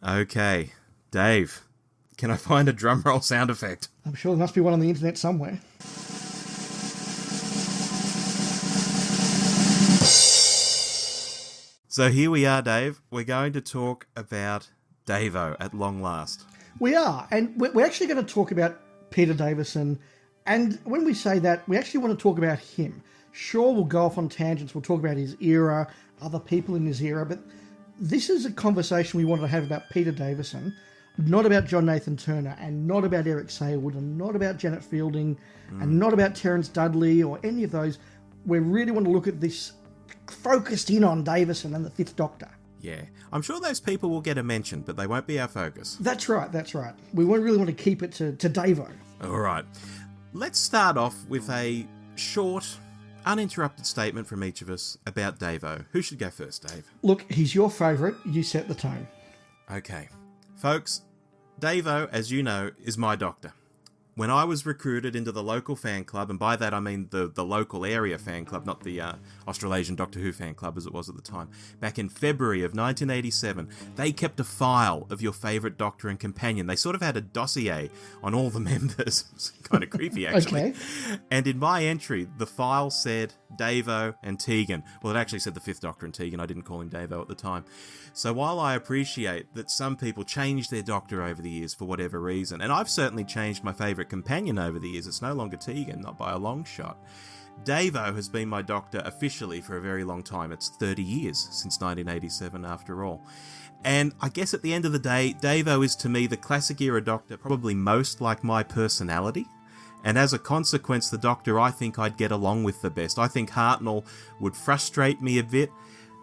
Okay, Dave, can I find a drum roll sound effect? I'm sure there must be one on the internet somewhere. So here we are, Dave. We're going to talk about Davo at long last. We are, and we're actually going to talk about Peter Davison, and when we say that, we actually want to talk about him. Sure, we'll go off on tangents, we'll talk about his era, other people in his era, but this is a conversation we wanted to have about Peter Davison, not about John Nathan Turner, and not about Eric Saywood, and not about Janet Fielding, and not about Terence Dudley, or any of those. We really want to look at this focused in on Davison and the Fifth Doctor. Yeah, I'm sure those people will get a mention, but they won't be our focus. That's right. We really want to keep it to Davo. All right. Let's start off with a short, uninterrupted statement from each of us about Davo. Who should go first, Dave? Look, he's your favourite. You set the tone. Okay. Folks, Davo, as you know, is my doctor. When I was recruited into the local fan club, and by that I mean the local area fan club, not the Australasian Doctor Who fan club as it was at the time, back in February of 1987, they kept a file of your favourite Doctor and companion. They sort of had a dossier on all the members. It's kind of creepy, actually. Okay. And in my entry, the file said Davo and Tegan. Well, it actually said the Fifth Doctor and Tegan. I didn't call him Davo at the time. So while I appreciate that some people change their Doctor over the years for whatever reason, and I've certainly changed my favourite companion over the years, it's no longer Tegan, not by a long shot. Davo has been my Doctor officially for a very long time. It's 30 years since 1987 after all. And I guess at the end of the day, Davo is to me the classic era Doctor, probably most like my personality. And as a consequence, the Doctor I think I'd get along with the best. I think Hartnell would frustrate me a bit.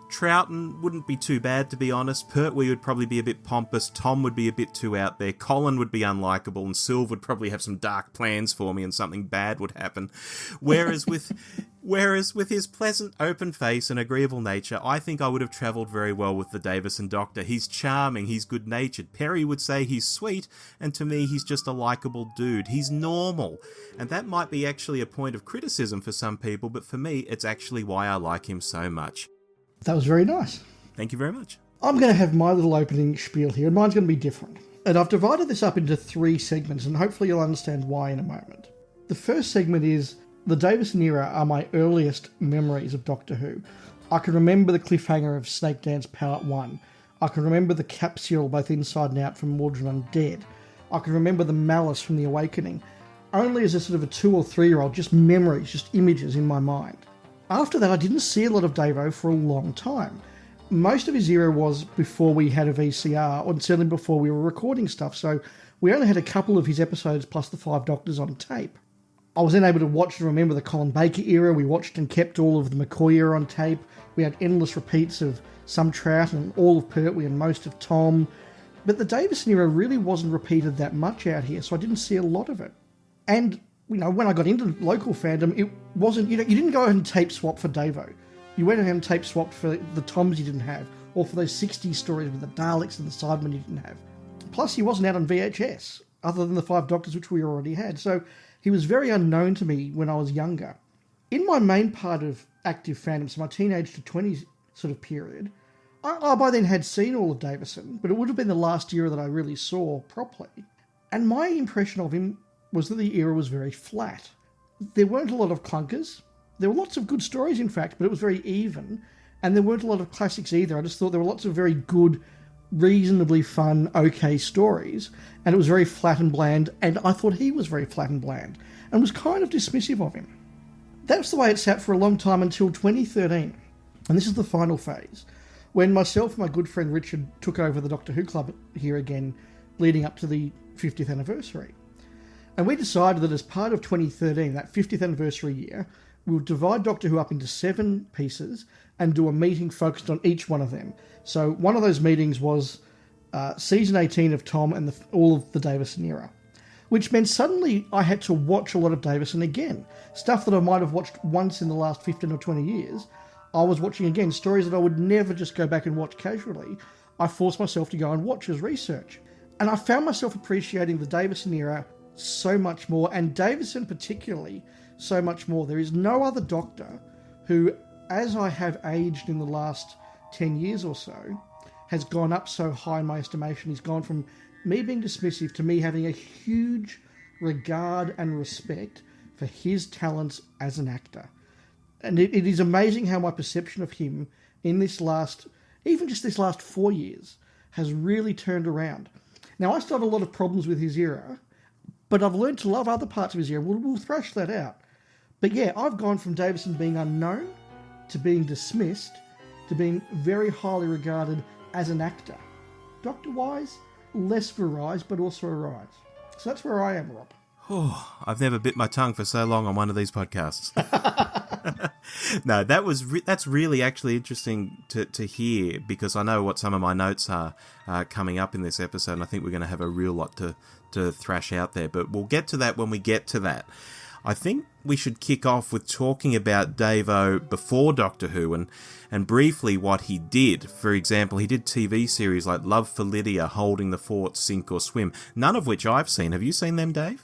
Troughton wouldn't be too bad, to be honest. Pertwee would probably be a bit pompous. Tom would be a bit too out there. Colin would be unlikable. And Sylve would probably have some dark plans for me and something bad would happen. Whereas with his pleasant, open face and agreeable nature, I think I would have travelled very well with the Davison Doctor. He's charming. He's good-natured. Perry would say he's sweet. And to me, he's just a likeable dude. He's normal. And that might be actually a point of criticism for some people, but for me, it's actually why I like him so much. That was very nice. Thank you very much. I'm going to have my little opening spiel here, and mine's going to be different. And I've divided this up into 3 segments, and hopefully you'll understand why in a moment. The first segment is, the Davison era are my earliest memories of Doctor Who. I can remember the cliffhanger of Snake Dance Part 1. I can remember the capsule both inside and out from Mordred Undead. I can remember the Malice from The Awakening. Only as a sort of a 2 or 3-year-old, just memories, just images in my mind. After that, I didn't see a lot of Davo for a long time. Most of his era was before we had a VCR, and certainly before we were recording stuff, so we only had a couple of his episodes plus the 5 Doctors on tape. I was then able to watch and remember the Colin Baker era. We watched and kept all of the McCoy era on tape. We had endless repeats of some Trout and all of Pertwee and most of Tom. But the Davison era really wasn't repeated that much out here, so I didn't see a lot of it. And when I got into local fandom, it wasn't, you didn't go and tape swap for Davo. You went ahead and tape swapped for the Toms you didn't have, or for those 60s stories with the Daleks and the Cybermen you didn't have. Plus, he wasn't out on VHS, other than the 5 Doctors, which we already had. So he was very unknown to me when I was younger. In my main part of active fandom, so my teenage to 20s sort of period, I by then had seen all of Davison, but it would have been the last era that I really saw properly. And my impression of him was that the era was very flat. There weren't a lot of clunkers. There were lots of good stories, in fact, but it was very even. And there weren't a lot of classics either. I just thought there were lots of very good, reasonably fun, okay stories. And it was very flat and bland. And I thought he was very flat and bland. And was kind of dismissive of him. That's the way it sat for a long time until 2013. And this is the final phase. When myself and my good friend Richard took over the Doctor Who Club here again, leading up to the 50th anniversary. And we decided that as part of 2013, that 50th anniversary year, we would divide Doctor Who up into 7 pieces and do a meeting focused on each one of them. So one of those meetings was season 18 of Tom and all of the Davison era, which meant suddenly I had to watch a lot of Davison again. Stuff that I might have watched once in the last 15 or 20 years, I was watching again. Stories that I would never just go back and watch casually, I forced myself to go and watch as research. And I found myself appreciating the Davison era so much more, and Davison particularly so much more. There is no other Doctor who, as I have aged in the last 10 years or so, has gone up so high in my estimation. He's gone from me being dismissive to me having a huge regard and respect for his talents as an actor. And it is amazing how my perception of him in this last, even just this last 4 years, has really turned around. Now, I still have a lot of problems with his era, but I've learned to love other parts of his era. We'll thrash that out. But yeah, I've gone from Davison being unknown to being dismissed to being very highly regarded as an actor. Doctor-wise, less of a rise, but also a rise. So that's where I am, Rob. Oh, I've never bit my tongue for so long on one of these podcasts. No, that's really actually interesting to hear, because I know what some of my notes are coming up in this episode, and I think we're going to have a real lot to thrash out there, but we'll get to that when we get to that. I think we should kick off with talking about Davo before Doctor Who and briefly what he did. For example, he did TV series like Love for Lydia, Holding the Fort, Sink or Swim, none of which I've seen. Have you seen them, Dave?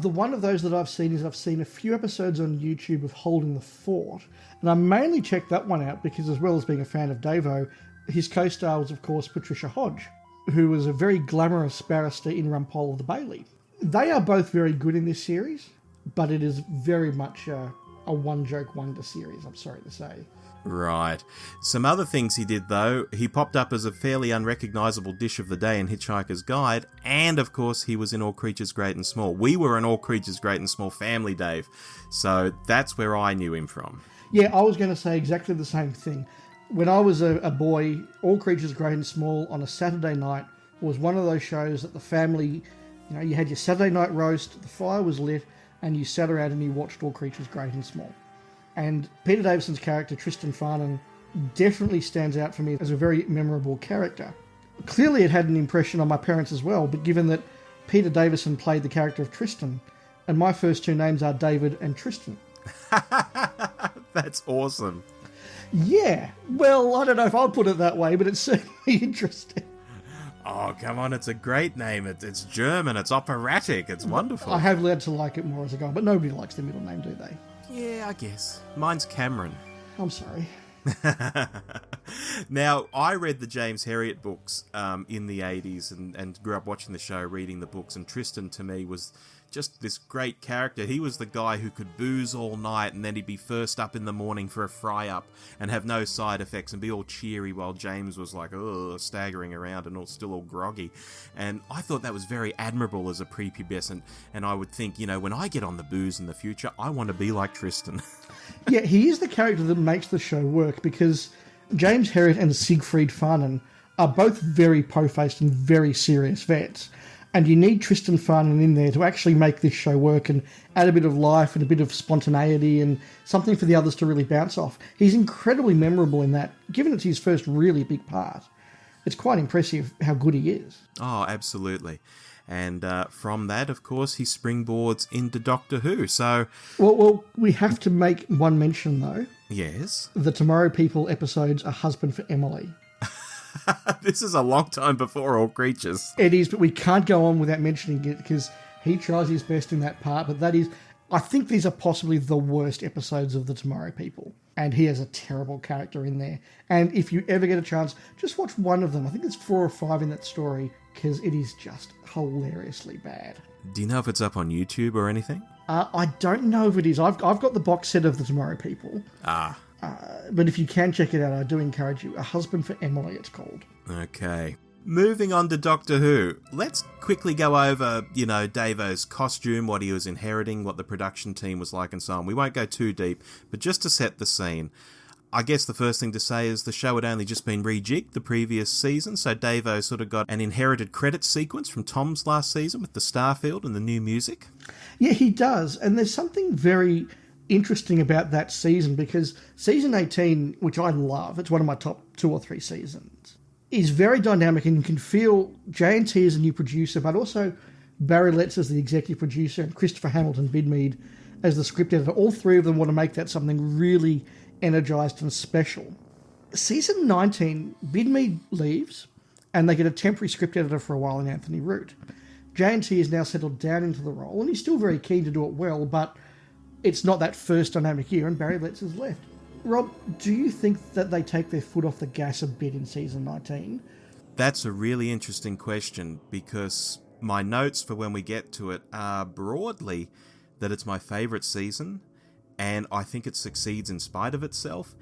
The one of those that I've seen is I've seen a few episodes on YouTube of Holding the Fort, and I mainly checked that one out because, as well as being a fan of Davo, his co-star was, of course, Patricia Hodge, who was a very glamorous barrister in Rumpole of the Bailey. They are both very good in this series, but it is very much a one-joke wonder series, I'm sorry to say. Right. Some other things he did, though. He popped up as a fairly unrecognisable dish of the day in Hitchhiker's Guide, and, of course, he was in All Creatures Great and Small. We were an All Creatures Great and Small family, Dave, so that's where I knew him from. Yeah, I was going to say exactly the same thing. When I was a boy, All Creatures Great and Small on a Saturday night was one of those shows that the family, you had your Saturday night roast, the fire was lit, and you sat around and you watched All Creatures Great and Small. And Peter Davison's character, Tristan Farnan, definitely stands out for me as a very memorable character. Clearly it had an impression on my parents as well, but given that Peter Davison played the character of Tristan, and my first two names are David and Tristan. That's awesome. Yeah, well, I don't know if I'll put it that way, but it's certainly interesting. Oh, come on, it's a great name. It's German, it's operatic, it's wonderful. I have learned to like it more as I go on, but nobody likes the middle name, do they? Yeah, I guess. Mine's Cameron. I'm sorry. Now, I read the James Herriot books in the 80s and grew up watching the show, reading the books, and Tristan, to me, was just this great character. He was the guy who could booze all night and then he'd be first up in the morning for a fry-up and have no side effects and be all cheery while James was like, staggering around and still all groggy. And I thought that was very admirable as a prepubescent, and I would think, when I get on the booze in the future, I want to be like Tristan. Yeah, he is the character that makes the show work, because James Herriot and Siegfried Farnan are both very po-faced and very serious vets. And you need Tristan Farnan in there to actually make this show work and add a bit of life and a bit of spontaneity and something for the others to really bounce off. He's incredibly memorable in that, given it's his first really big part. It's quite impressive how good he is. Oh, absolutely. And from that, of course, he springboards into Doctor Who, so... Well, we have to make one mention, though. Yes? The Tomorrow People episodes are Husband for Emily. This is a long time before All Creatures. It is, but we can't go on without mentioning it, because he tries his best in that part, but that is... I think these are possibly the worst episodes of The Tomorrow People, and he has a terrible character in there. And if you ever get a chance, just watch one of them. I think there's 4 or 5 in that story, because it is just hilariously bad. Do you know if it's up on YouTube or anything? I don't know if it is. I've got the box set of The Tomorrow People. But if you can check it out, I do encourage you. A Husband for Emily, it's called. Okay. Moving on to Doctor Who. Let's quickly go over, Davo's costume, what he was inheriting, what the production team was like, and so on. We won't go too deep, but just to set the scene. I guess the first thing to say is the show had only just been rejigged the previous season, so Davo sort of got an inherited credit sequence from Tom's last season with the Starfield and the new music. Yeah, he does, and there's something very interesting about that season, because season 18, which I love, it's one of my top 2 or 3 seasons, is very dynamic, and you can feel J&T as a new producer, but also Barry Letts as the executive producer and Christopher Hamilton Bidmead as the script editor. All 3 of them want to make that something really energised and special. Season 19, Bidmead leaves, and they get a temporary script editor for a while in Anthony Root. J&T is now settled down into the role, and he's still very keen to do it well, but it's not that first dynamic year, and Barry Letts has left. Rob, do you think that they take their foot off the gas a bit in season 19? That's a really interesting question, because my notes for when we get to it are broadly that it's my favourite season, and I think it succeeds in spite of itself.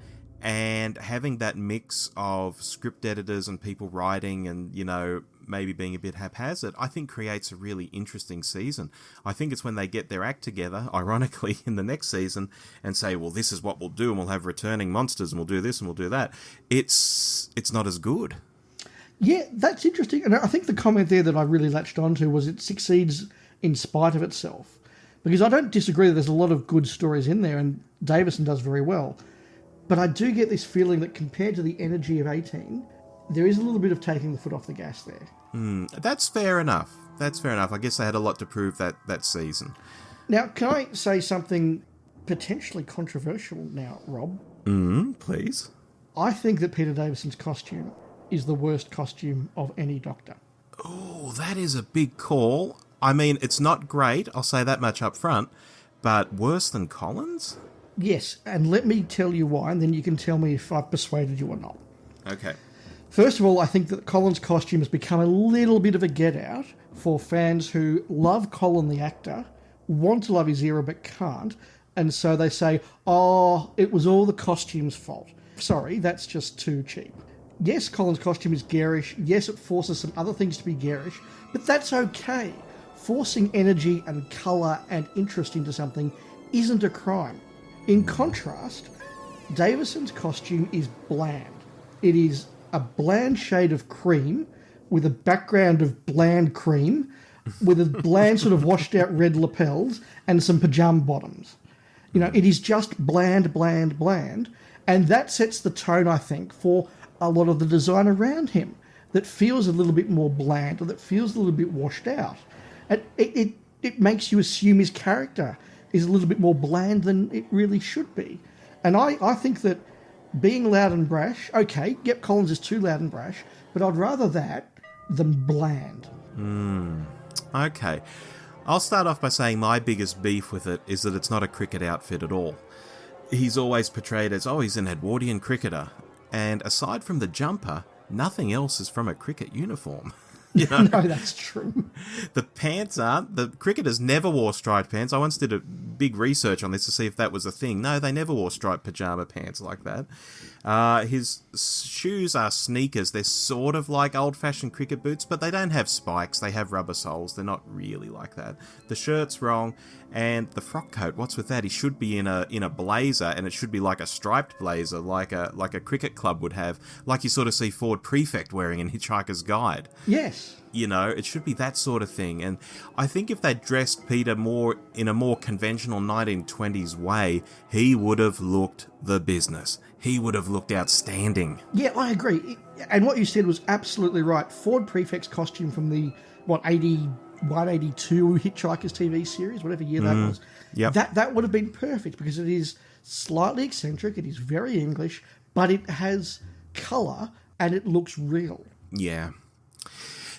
And having that mix of script editors and people writing and, you know, maybe being a bit haphazard, I think creates a really interesting season. I think it's when they get their act together, ironically, in the next season and say, well, this is what we'll do, and we'll have returning monsters, and we'll do this, and we'll do that. It's not as good. Yeah, that's interesting. And I think the comment there that I really latched onto was it succeeds in spite of itself. Because I don't disagree that there's a lot of good stories in there, and Davison does very well. But I do get this feeling that compared to the energy of 18, there is a little bit of taking the foot off the gas there. That's fair enough. I guess they had a lot to prove that season. Now, can I say something potentially controversial now, Rob? Please. I think that Peter Davison's costume is the worst costume of any Doctor. Oh, that is a big call. I mean, it's not great, I'll say that much up front, but worse than Collins? Yes, and let me tell you why, and then you can tell me if I've persuaded you or not. Okay. First of all, I think that Colin's costume has become a little bit of a get-out for fans who love Colin the actor, want to love his era but can't, and so they say, oh, it was all the costume's fault. Sorry, that's just too cheap. Yes, Colin's costume is garish. Yes, it forces some other things to be garish, but that's okay. Forcing energy and colour and interest into something isn't a crime. In contrast, Davison's costume is bland. It is a bland shade of cream with a background of bland cream with a bland sort of washed out red lapels and some pajama bottoms. You know, it is just bland, bland, bland. And that sets the tone, I think, for a lot of the design around him that feels a little bit more bland or that feels a little bit washed out. And it makes you assume his character is a little bit more bland than it really should be. And I think that being loud and brash, okay, yep, Collins is too loud and brash, but I'd rather that than bland. Okay. I'll start off by saying my biggest beef with it is that it's not a cricket outfit at all. He's always portrayed as, he's an Edwardian cricketer. And aside from the jumper, nothing else is from a cricket uniform. You know? No, that's true. The pants aren't. The cricketers never wore striped pants. I once did a big research on this to see if that was a thing. No, they never wore striped pajama pants like that. His shoes are sneakers. They're sort of like old-fashioned cricket boots, but they don't have spikes. They have rubber soles. They're not really like that. The shirt's wrong, and the frock coat, what's with that? He should be in a blazer, and it should be like a striped blazer, like a cricket club would have, like you sort of see Ford Prefect wearing in Hitchhiker's Guide. Yes. You know, it should be that sort of thing. And I think if they dressed Peter more in a more conventional 1920s way, he would have looked the business. He would have looked outstanding. Yeah, I agree. And what you said was absolutely right. Ford Prefect's costume from the, 81, 82 Hitchhiker's TV series, whatever year that was. Yep. That would have been perfect because it is slightly eccentric, it is very English, but it has colour and it looks real. Yeah.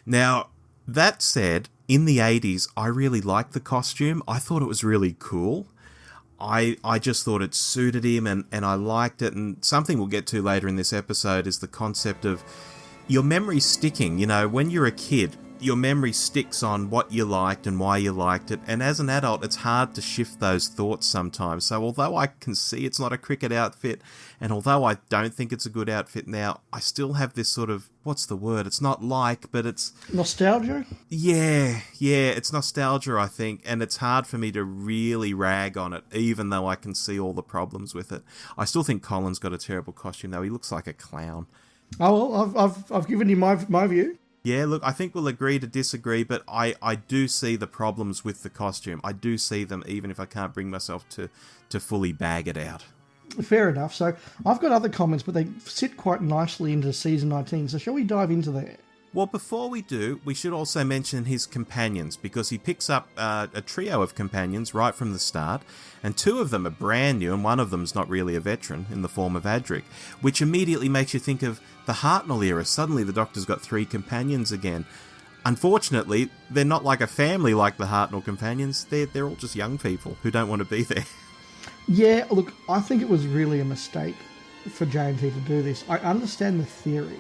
Now, that said, in the 80s, I really liked the costume. I thought it was really cool. I just thought it suited him and I liked it. And something we'll get to later in this episode is the concept of your memory sticking. You know, when you're a kid, your memory sticks on what you liked and why you liked it. And as an adult, it's hard to shift those thoughts sometimes. So although I can see it's not a cricket outfit, and although I don't think it's a good outfit now, I still have this sort of, what's the word? It's not like, but it's... Nostalgia? Yeah, it's nostalgia, I think. And it's hard for me to really rag on it, even though I can see all the problems with it. I still think Colin's got a terrible costume, though. He looks like a clown. Oh, well, I've given you my view. Yeah, look, I think we'll agree to disagree, but I do see the problems with the costume. I do see them, even if I can't bring myself to fully bag it out. Fair enough. So I've got other comments, but they sit quite nicely into season 19. So shall we dive into there? Well, before we do, we should also mention his companions, because he picks up a trio of companions right from the start, and two of them are brand new, and one of them's not really a veteran, in the form of Adric, which immediately makes you think of the Hartnell era. Suddenly the Doctor's got three companions again. Unfortunately, they're not like a family like the Hartnell companions. They're all just young people who don't want to be there. Yeah, look, I think it was really a mistake for J&T to do this. I understand the theory,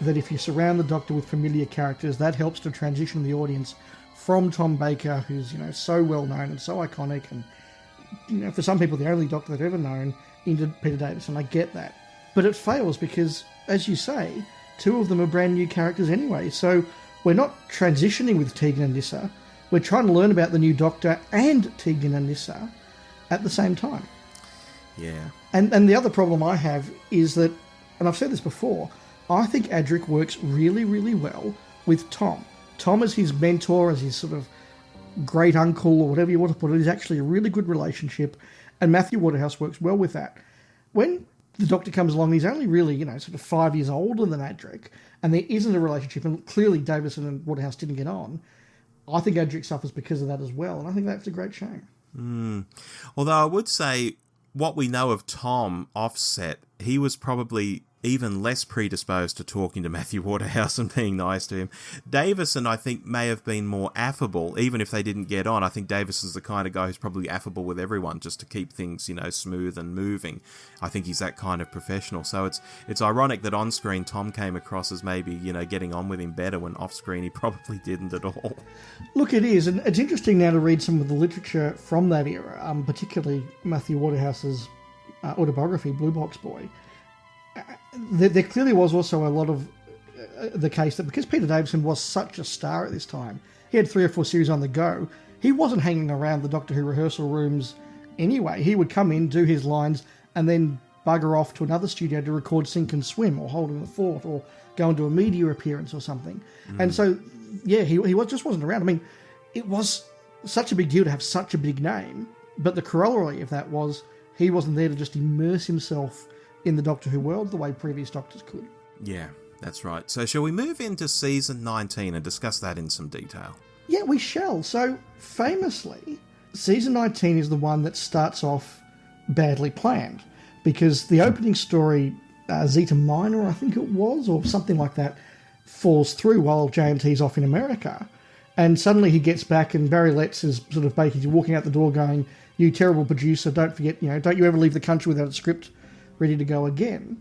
that if you surround the Doctor with familiar characters, that helps to transition the audience from Tom Baker, who's, so well known and so iconic and, for some people the only Doctor they've ever known, into Peter Davison. I get that. But it fails because, as you say, two of them are brand new characters anyway. So we're not transitioning with Tegan and Nyssa. We're trying to learn about the new Doctor and Tegan and Nyssa at the same time. Yeah. And the other problem I have is that, and I've said this before, I think Adric works really, really well with Tom. Tom as his mentor, as his sort of great uncle, or whatever you want to put it, is actually a really good relationship, and Matthew Waterhouse works well with that. When the Doctor comes along, he's only really, sort of 5 years older than Adric, and there isn't a relationship, and clearly Davison and Waterhouse didn't get on. I think Adric suffers because of that as well, and I think that's a great shame. Although I would say what we know of Tom offset, he was probably even less predisposed to talking to Matthew Waterhouse and being nice to him. Davison, I think, may have been more affable, even if they didn't get on. I think Davison's the kind of guy who's probably affable with everyone just to keep things, smooth and moving. I think he's that kind of professional. So it's ironic that on-screen Tom came across as maybe, getting on with him better when off-screen he probably didn't at all. Look, it is, and it's interesting now to read some of the literature from that era, particularly Matthew Waterhouse's autobiography, Blue Box Boy. There clearly was also a lot of the case that because Peter Davison was such a star at this time, he had 3 or 4 series on the go, he wasn't hanging around the Doctor Who rehearsal rooms anyway. He would come in, do his lines, and then bugger off to another studio to record Sink and Swim or Holding the Fort or go and do a media appearance or something. And so, yeah, he just wasn't around. I mean, it was such a big deal to have such a big name, but the corollary of that was he wasn't there to just immerse himself in the Doctor Who world the way previous Doctors could. Yeah, that's right. So shall we move into season 19 and discuss that in some detail? Yeah, we shall. So, famously, season 19 is the one that starts off badly planned, because the opening story, Zeta Minor, I think it was, or something like that, falls through while JNT's off in America, and suddenly he gets back and Barry Letts is sort of basically walking out the door going, "You terrible producer, don't forget, don't you ever leave the country without a script ready to go again."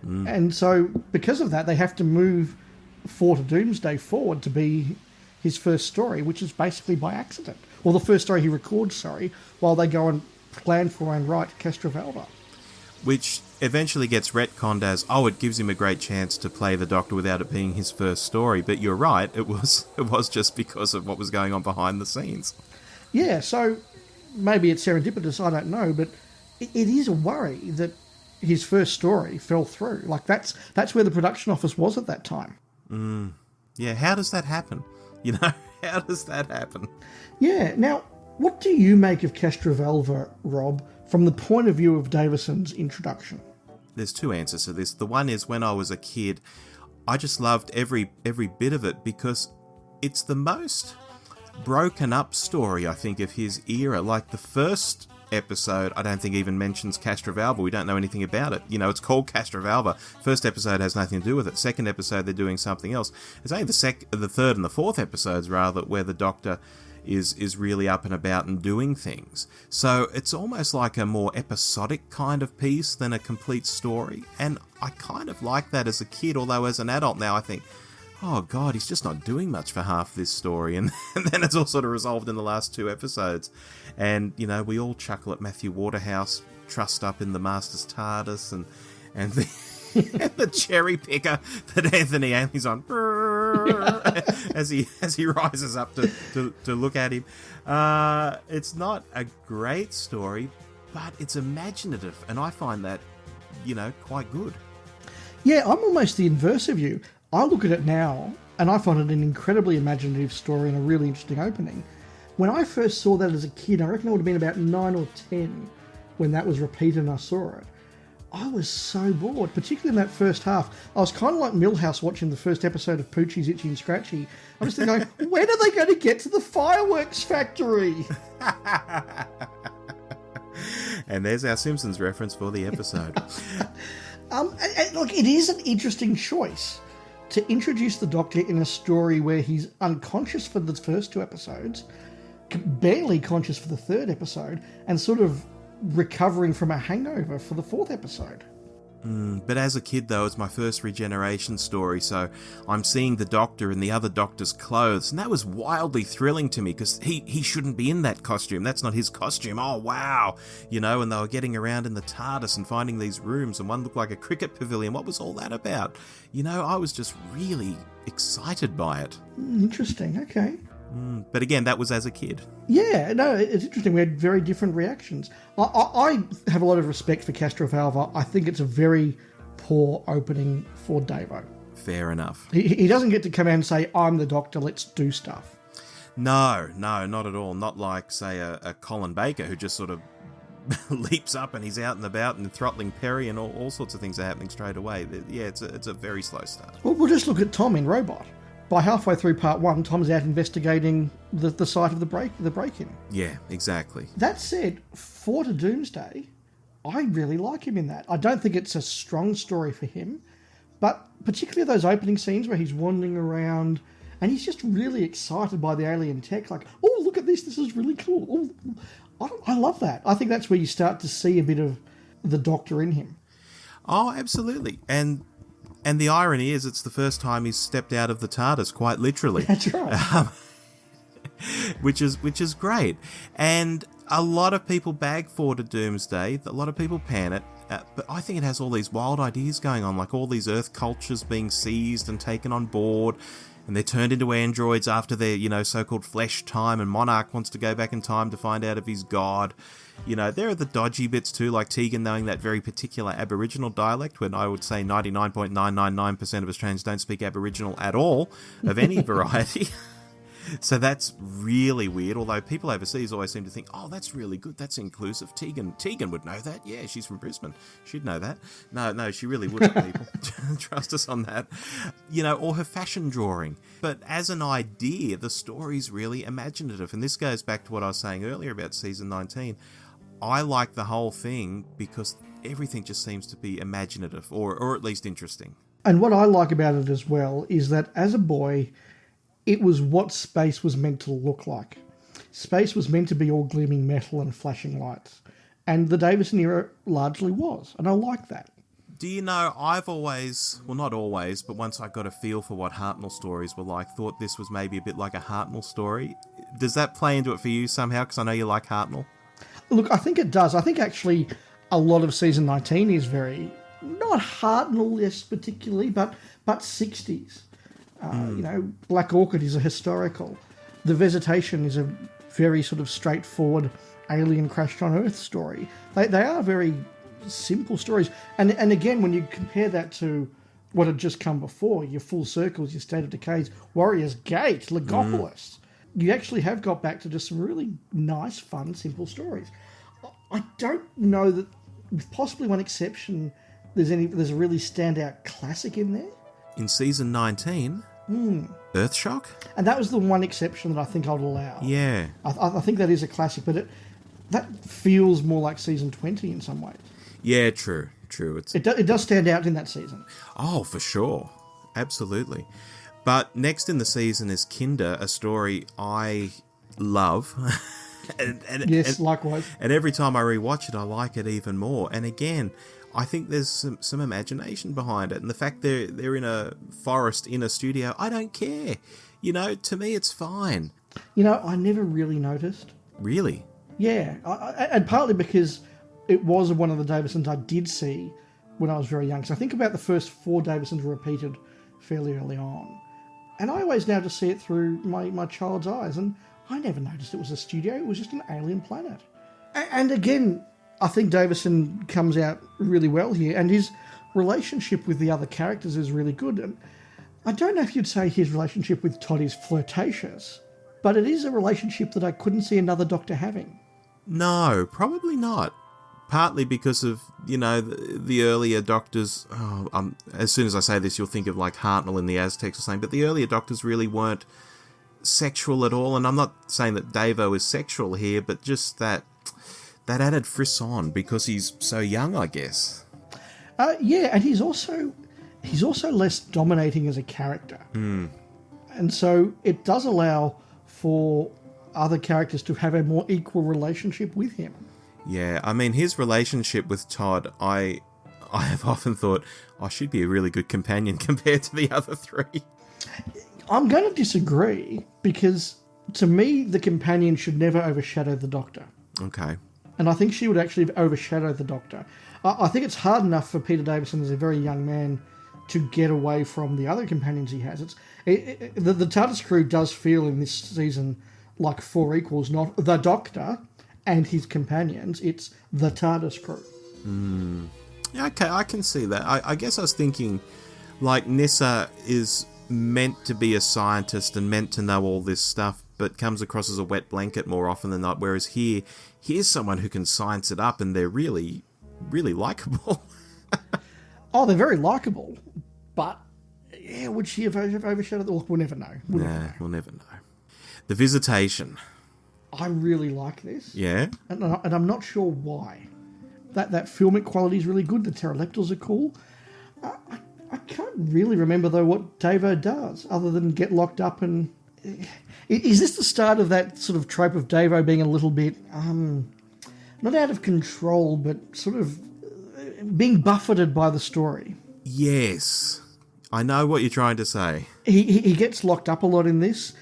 And so because of that, they have to move Fort of Doomsday forward to be his first story, which is basically by accident. Or the first story he records, while they go and plan for and write Castrovalva. Which eventually gets retconned as, it gives him a great chance to play the Doctor without it being his first story. But you're right, it was just because of what was going on behind the scenes. Yeah, so maybe it's serendipitous, I don't know, but it is a worry that his first story fell through. Like, that's where the production office was at that time. Yeah, how does that happen? How does that happen? Yeah, now, what do you make of Castrovalva, Rob, from the point of view of Davison's introduction? There's 2 answers to this. The one is, when I was a kid, I just loved every bit of it because it's the most broken up story, I think, of his era. Like, the first episode, I don't think even mentions Castrovalva. We don't know anything about it. It's called Castrovalva. First episode has nothing to do with it. Second episode, they're doing something else. It's only the third and the fourth episodes, rather, where the Doctor is really up and about and doing things. So it's almost like a more episodic kind of piece than a complete story. And I kind of like that as a kid, although as an adult now I think, oh God, he's just not doing much for half this story. And then it's all sort of resolved in the last 2 episodes. And, we all chuckle at Matthew Waterhouse trussed up in the Master's TARDIS and the, the cherry picker that Anthony Ainley's on as he rises up to look at him. It's not a great story, but it's imaginative. And I find that, quite good. Yeah, I'm almost the inverse of you. I look at it now, and I find it an incredibly imaginative story and a really interesting opening. When I first saw that as a kid, I reckon I would have been about 9 or 10 when that was repeated and I saw it. I was so bored, particularly in that first half. I was kind of like Milhouse watching the first episode of Poochie's Itchy and Scratchy. I was thinking, when are they going to get to the fireworks factory? And there's our Simpsons reference for the episode. Look, it is an interesting choice to introduce the Doctor in a story where he's unconscious for the first 2 episodes, barely conscious for the 3rd episode, and sort of recovering from a hangover for the 4th episode. But as a kid, though, it's my first regeneration story, so I'm seeing the Doctor in the other Doctor's clothes, and that was wildly thrilling to me, because he shouldn't be in that costume. That's not his costume. Oh, wow. You know, and they were getting around in the TARDIS and finding these rooms, and one looked like a cricket pavilion. What was all that about? You know, I was just really excited by it. Interesting, okay. But again, that was as a kid. Yeah, no, it's interesting. We had very different reactions. I have a lot of respect for Castrovalva. I think it's a very poor opening for Davo. Fair enough. He doesn't get to come out and say, I'm the Doctor, let's do stuff. No, not at all. Not like, say, a Colin Baker, who just sort of leaps up and he's out and about and throttling Perry, and all sorts of things are happening straight away. Yeah, it's a very slow start. Well, we'll just look at Tom in Robot. By halfway through part 1, Tom's out investigating the site of the break-in. Yeah, exactly. That said, for to Doomsday, I really like him in that. I don't think it's a strong story for him, but particularly those opening scenes where he's wandering around and he's just really excited by the alien tech, like, oh, look at this is really cool. Oh, I love that. I think that's where you start to see a bit of the Doctor in him. Oh, absolutely. And the irony is, it's the first time he's stepped out of the TARDIS, quite literally. That's right. Which is great. And a lot of people bag for to Doomsday. A lot of people pan it. But I think it has all these wild ideas going on, like all these Earth cultures being seized and taken on board. And they're turned into androids after their, so-called flesh time. And Monarch wants to go back in time to find out if he's God. There are the dodgy bits too, like Tegan knowing that very particular Aboriginal dialect, when I would say 99.999% of Australians don't speak Aboriginal at all, of any variety. So that's really weird, although people overseas always seem to think, oh, that's really good, that's inclusive. Tegan would know that. Yeah, she's from Brisbane. She'd know that. No, she really wouldn't, people. Trust us on that. Or her fashion drawing. But as an idea, the story's really imaginative. And this goes back to what I was saying earlier about season 19. I like the whole thing because everything just seems to be imaginative, or at least interesting. And what I like about it as well is that as a boy, it was what space was meant to look like. Space was meant to be all gleaming metal and flashing lights. And the Davison era largely was. And I like that. Do you know, I've always, well, not always, but once I got a feel for what Hartnell stories were like, thought this was maybe a bit like a Hartnell story. Does that play into it for you somehow? Because I know you like Hartnell. Look, I think it does. I think actually a lot of season 19 is very, not Hartnell-esque particularly, but 60s. Black Orchid is a historical. The Visitation is a very sort of straightforward alien crashed on Earth story. They are very simple stories. And again, when you compare that to what had just come before, your Full Circles, your State of Decays, Warrior's Gate, Legopolis, you actually have got back to just some really nice, fun, simple stories. I don't know that, with possibly one exception, there's a really standout classic in there. In season 19, Earthshock? And that was the one exception that I think I'd allow. Yeah. I think that is a classic, but that feels more like season 20 in some ways. Yeah, true. It does stand out in that season. Oh, for sure. Absolutely. But next in the season is Kinder, a story I love. Yes, likewise. And every time I rewatch it, I like it even more. And again, I think there's some imagination behind it. And the fact they're in a forest in a studio, I don't care. To me, it's fine. I never really noticed. Really? Yeah. And partly because it was one of the Davisons I did see when I was very young. So I think about the first 4 Davisons were repeated fairly early on. And I always now just see it through my child's eyes. And I never noticed it was a studio. It was just an alien planet. And again, I think Davison comes out really well here. And his relationship with the other characters is really good. And I don't know if you'd say his relationship with Todd is flirtatious, but it is a relationship that I couldn't see another Doctor having. No, probably not. Partly because of, the earlier Doctors... as soon as I say this, you'll think of like Hartnell in the Aztecs or something, but the earlier Doctors really weren't sexual at all. And I'm not saying that Davo is sexual here, but just that added frisson because he's so young, I guess. Yeah, and he's also less dominating as a character. And so it does allow for other characters to have a more equal relationship with him. Yeah, I mean, his relationship with Todd, I I have often thought, she'd be a really good companion compared to the other three. I'm going to disagree, because to me, the companion should never overshadow the Doctor. Okay. And I think she would actually overshadow the Doctor. I think it's hard enough for Peter Davison as a very young man to get away from the other companions he has. The TARDIS crew does feel in this season like four equals, not the Doctor and his companions. It's the TARDIS crew. Yeah, okay, I can see that. I guess I was thinking, like, Nyssa is meant to be a scientist and meant to know all this stuff, but comes across as a wet blanket more often than not, whereas here's someone who can science it up, and they're really, really likeable. Oh, they're very likeable, but yeah, would she have overshadowed the... We'll never know. We'll never know. The Visitation. I really like this. Yeah? And I'm not sure why. That filmic quality is really good. The pteroleptals are cool. I can't really remember, though, what Davo does, other than get locked up and... Is this the start of that sort of trope of Davo being a little bit, not out of control, but sort of being buffeted by the story? Yes. I know what you're trying to say. He gets locked up a lot in this.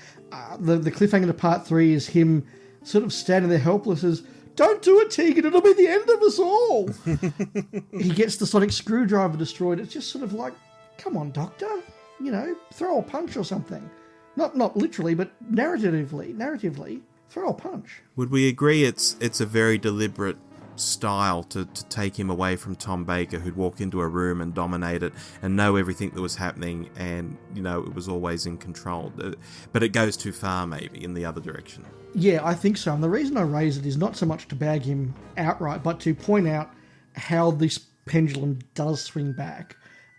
The cliffhanger to part 3 is him sort of standing there helpless as, "Don't do it, Tegan, it'll be the end of us all." He gets the sonic screwdriver destroyed. It's just sort of like, come on, Doctor. Throw a punch or something. Not literally, but narratively, throw a punch. Would we agree it's a very deliberate style to take him away from Tom Baker, who'd walk into a room and dominate it and know everything that was happening, and it was always in control, but it goes too far maybe in the other direction? Yeah, I think so. And the reason I raise it is not so much to bag him outright, but to point out how this pendulum does swing back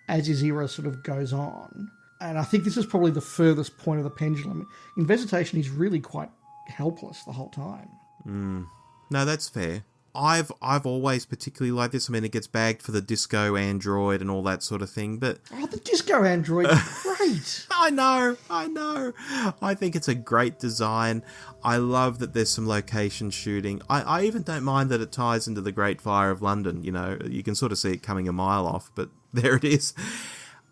as his era sort of goes on. And I think this is probably the furthest point of the pendulum. In Visitation, he's really quite helpless the whole time. No, that's fair. I've always particularly liked this. I mean, it gets bagged for the disco android and all that sort of thing, but... Oh, the disco android is great! I know. I think it's a great design. I love that there's some location shooting. I even don't mind that it ties into the Great Fire of London. You can sort of see it coming a mile off, but there it is.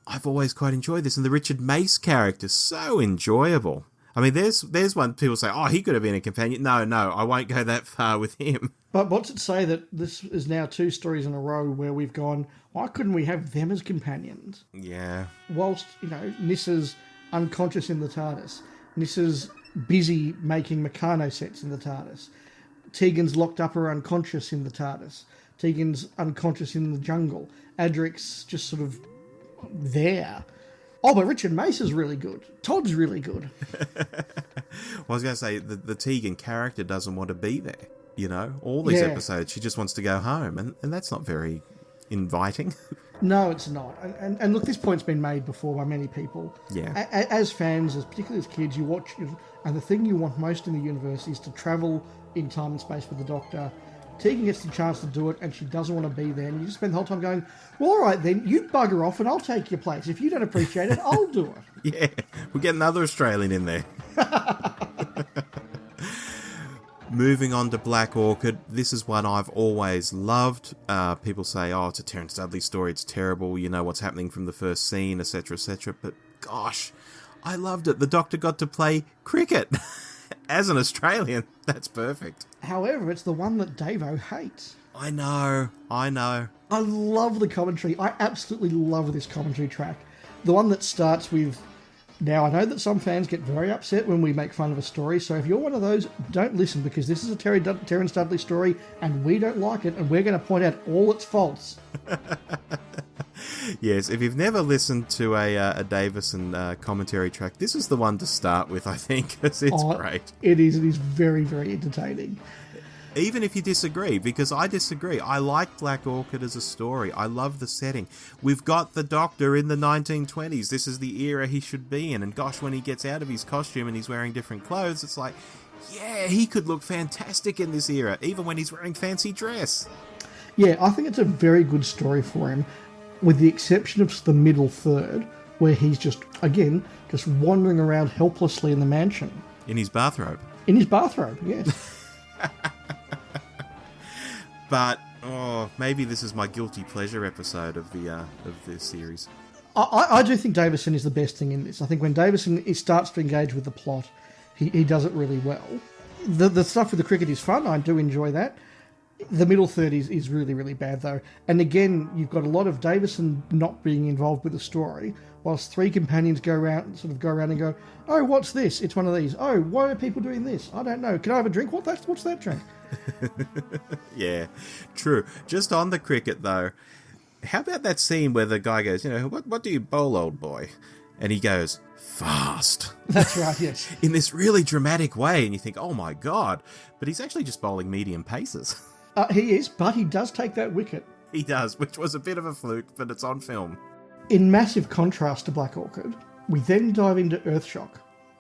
I've always quite enjoyed this, and the Richard Mace character, so enjoyable. I mean, there's one people say, he could have been a companion. No, I won't go that far with him. But what's it say that this is now 2 stories in a row where we've gone, why couldn't we have them as companions? Yeah. Whilst, Nyssa's unconscious in the TARDIS. Nyssa's busy making Meccano sets in the TARDIS. Tegan's locked up or unconscious in the TARDIS. Tegan's unconscious in the jungle. Adric's just sort of there. Oh, but Richard Mace is really good. Todd's really good. Well, I was going to say, the Tegan character doesn't want to be there, all these episodes. She just wants to go home, and that's not very inviting. No, it's not. And look, this point's been made before by many people. Yeah. As fans, particularly as kids, you watch, and the thing you want most in the universe is to travel in time and space with the Doctor. Tegan gets the chance to do it, and she doesn't want to be there. And you just spend the whole time going, well, all right, then, you bugger off and I'll take your place. If you don't appreciate it, I'll do it. Yeah, we'll get another Australian in there. Moving on to Black Orchid. This is one I've always loved. People say, it's a Terence Dudley story, it's terrible, what's happening from the first scene, etc., etc. But gosh, I loved it. The Doctor got to play cricket. As an Australian, that's perfect. However, it's the one that Davo hates. I know. I love the commentary. I absolutely love this commentary track. The one that starts with... Now, I know that some fans get very upset when we make fun of a story, so if you're one of those, don't listen, because this is a Terence Dudley story, and we don't like it, and we're going to point out all its faults. Yes, if you've never listened to a Davison commentary track, this is the one to start with, I think, because it's great. It is very, very entertaining. Even if you disagree, because I disagree. I like Black Orchid as a story. I love the setting. We've got the Doctor in the 1920s. This is the era he should be in. And gosh, when he gets out of his costume and he's wearing different clothes, it's like, yeah, he could look fantastic in this era, even when he's wearing fancy dress. Yeah, I think it's a very good story for him, with the exception of the middle third, where he's just wandering around helplessly in the mansion. In his bathrobe. In his bathrobe, yes. But, Oh, maybe this is my guilty pleasure episode of this series. I do think Davison is the best thing in this. I think when Davison starts to engage with the plot, he does it really well. The stuff with the cricket is fun. I do enjoy that. The middle third is really, really bad, though. And again, you've got a lot of Davison not being involved with the story, whilst three companions go around and go, oh, what's this? It's one of these. Oh, why are people doing this? I don't know. Can I have a drink? What's that drink? Yeah, true. Just on the cricket, though, how about that scene where the guy goes, what do you bowl, old boy? And he goes, fast. That's right, yes. In this really dramatic way, and you think, oh my God. But he's actually just bowling medium paces. He is, but he does take that wicket. He does, which was a bit of a fluke, but it's on film. In massive contrast to Black Orchid, we then dive into Earthshock.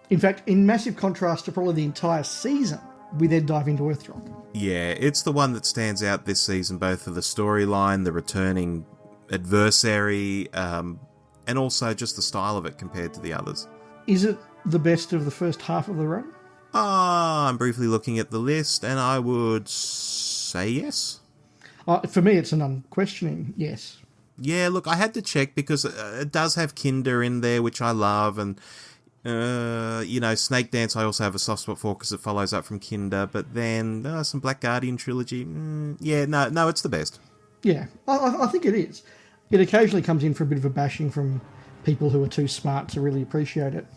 In fact, in massive contrast to probably the entire season, we then dive into Earthshock. Yeah, it's the one that stands out this season, both for the storyline, the returning adversary, and also just the style of it compared to the others. Is it the best of the first half of the run? I'm briefly looking at the list, and I would say yes. For me, it's an unquestioning yes. Yeah, look, I had to check because it does have Kinder in there, which I love, and Snake Dance I also have a soft spot for because it follows up from Kinder, but then some Black Guardian trilogy. No, it's the best. Yeah, I think it is. It occasionally comes in for a bit of a bashing from people who are too smart to really appreciate it.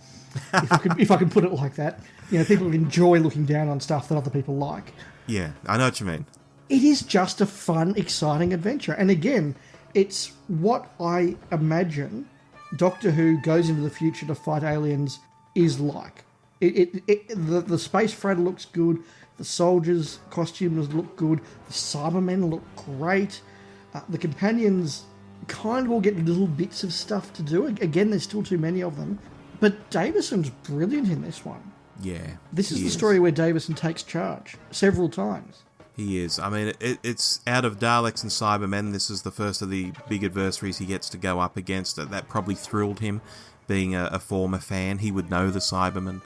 if I can put it like that. People who enjoy looking down on stuff that other people like. Yeah, I know what you mean. It is just a fun, exciting adventure. And again, it's what I imagine Doctor Who goes into the future to fight aliens is like. The space freighter looks good. The soldiers' costumes look good. The Cybermen look great. The companions kind of all get little bits of stuff to do. Again, there's still too many of them. But Davison's brilliant in this one. Yeah. This is the story where Davison takes charge several times. He is. I mean, it's out of Daleks and Cybermen. This is the first of the big adversaries he gets to go up against. That probably thrilled him, being a former fan. He would know the Cybermen.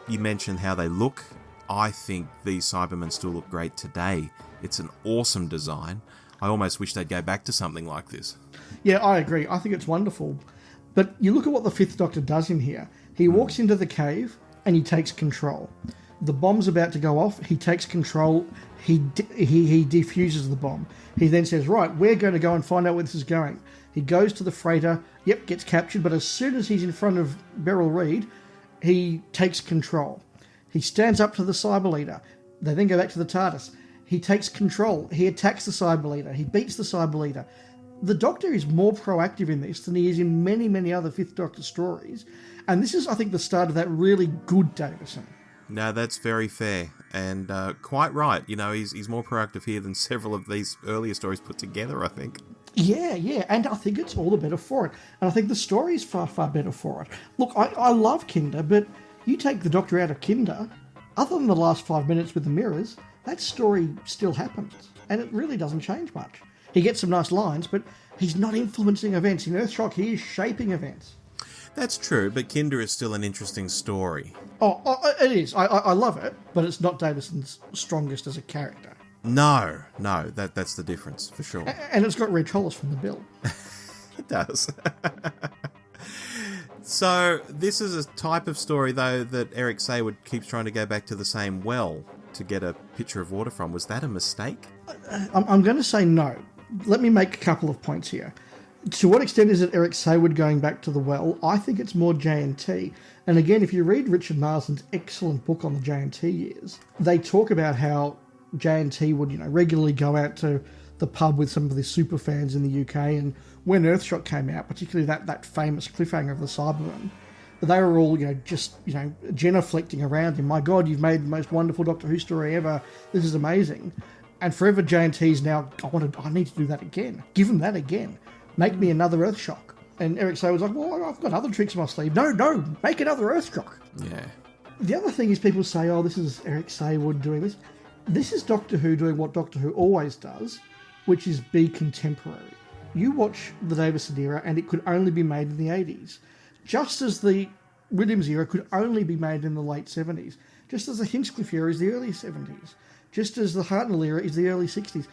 You mentioned how they look. I think these Cybermen still look great today. It's an awesome design. I almost wish they'd go back to something like this. Yeah, I agree. I think it's wonderful. But you look at what the Fifth Doctor does in here. He walks into the cave and he takes control. The bomb's about to go off. He takes control. He defuses the bomb. He then says, right, we're going to go and find out where this is going. He goes to the freighter. Yep, gets captured. But as soon as he's in front of Beryl Reid, he takes control. He stands up to the Cyber Leader. They then go back to the TARDIS. He takes control. He attacks the Cyber Leader. He beats the Cyber Leader. The Doctor is more proactive in this than he is in many, many other Fifth Doctor stories. And this is, I think, the start of that really good Davison. No, that's very fair. And quite right. He's more proactive here than several of these earlier stories put together, I think. Yeah. And I think it's all the better for it. And I think the story is far, far better for it. Look, I love Kinder, but you take the Doctor out of Kinder, other than the last 5 minutes with the mirrors, that story still happens. And it really doesn't change much. He gets some nice lines, but he's not influencing events. In Earthshock, he is shaping events. That's true, but Kinder is still an interesting story. Oh, it is. I love it, but it's not Davison's strongest as a character. No, that's the difference, for sure. And it's got Reg Hollis from the bill. It does. So, this is a type of story, though, that Eric Saywood keeps trying to go back to the same well to get a pitcher of water from. Was that a mistake? I'm going to say no. Let me make a couple of points here. To what extent is it Eric Saywood going back to the well? I think it's more J&T. And again, if you read Richard Marsden's excellent book on the J&T years, they talk about how J&T would, regularly go out to the pub with some of the super fans in the UK. And when Earthshock came out, particularly that famous cliffhanger of the Cybermen, they were all, genuflecting around him. My God, you've made the most wonderful Doctor Who story ever. This is amazing. And forever J&T's now, I need to do that again. Give him that again. Make me another Earthshock. And Eric Saywood's like, well, I've got other tricks in my sleeve. No, make another Earthshock. Yeah. The other thing is people say, this is Eric Saywood doing this. This is Doctor Who doing what Doctor Who always does, which is be contemporary. You watch the Davison era and it could only be made in the 80s. Just as the Williams era could only be made in the late 70s. Just as the Hinchcliffe era is the early 70s. Just as the Hartnell era is the early 60s.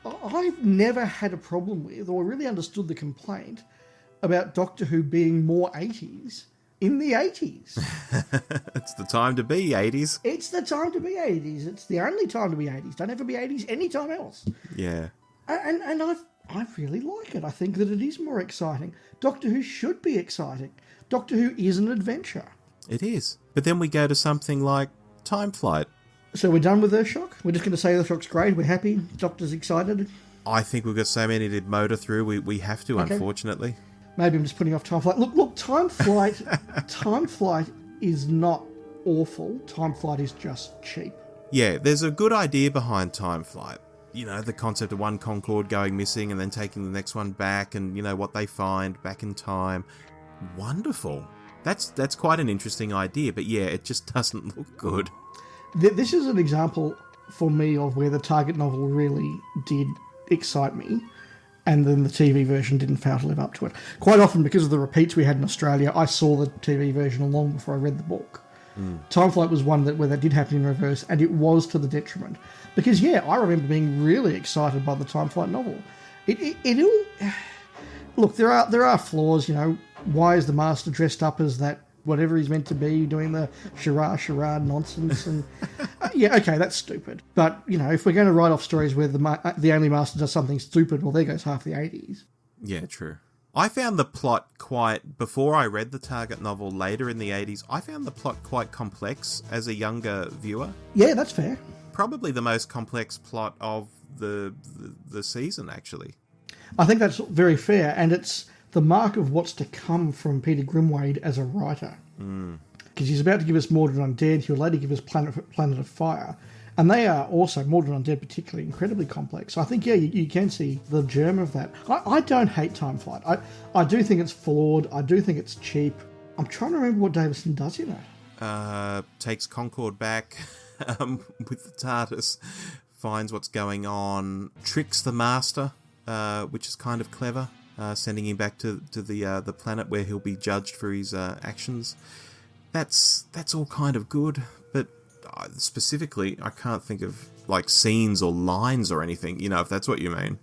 I've never had a problem with, or really understood the complaint about Doctor Who being more 80s in the 80s. It's the time to be 80s. It's the time to be 80s. It's the only time to be 80s. Don't ever be 80s anytime else. Yeah. And I really like it. I think that it is more exciting. Doctor Who should be exciting. Doctor Who is an adventure. It is. But then we go to something like Time Flight. So we're done with Earthshock? We're just going to say Earthshock's great. We're happy. Doctor's excited. I think we've got so many to motor through. We have to, okay. Unfortunately. Maybe I'm just putting off Time Flight. Look, Time Flight, Time Flight is not awful. Time Flight is just cheap. Yeah, there's a good idea behind Time Flight. You know, the concept of one Concorde going missing and then taking the next one back, and, you know, what they find back in time. Wonderful. That's quite an interesting idea, but yeah, it just doesn't look good. This is an example for me of where the target novel really did excite me, and then the TV version didn't fail to live up to it. Quite often, because of the repeats we had in Australia, I saw the TV version long before I read the book. Time Flight was one where that did happen in reverse, and it was to the detriment. Because, yeah, I remember being really excited by the Time Flight novel. Look, there are flaws, you know. Why is the Master dressed up as that, whatever he's meant to be, doing the charade nonsense? And yeah, okay, that's stupid. But, you know, if we're going to write off stories where the only Master does something stupid, well, there goes half the 80s. Yeah, true. I found the plot before I read the target novel later in the 80s, I found the plot quite complex as a younger viewer. Yeah, that's fair. Probably the most complex plot of the season, actually. I think that's very fair, and it's the mark of what's to come from Peter Grimwade as a writer. Because he's about to give us Mordred Undead, he'll later give us Planet of Fire, and they are also, Mordred Undead particularly, incredibly complex. So I think, yeah, you can see the germ of that. I don't hate Time Flight. I do think it's flawed, I do think it's cheap. I'm trying to remember what Davison does in it. Takes Concorde back with the TARDIS, finds what's going on, tricks the Master, which is kind of clever. Sending him back to the planet where he'll be judged for his actions. That's all kind of good, but specifically, I can't think of like scenes or lines or anything. You know, if that's what you mean.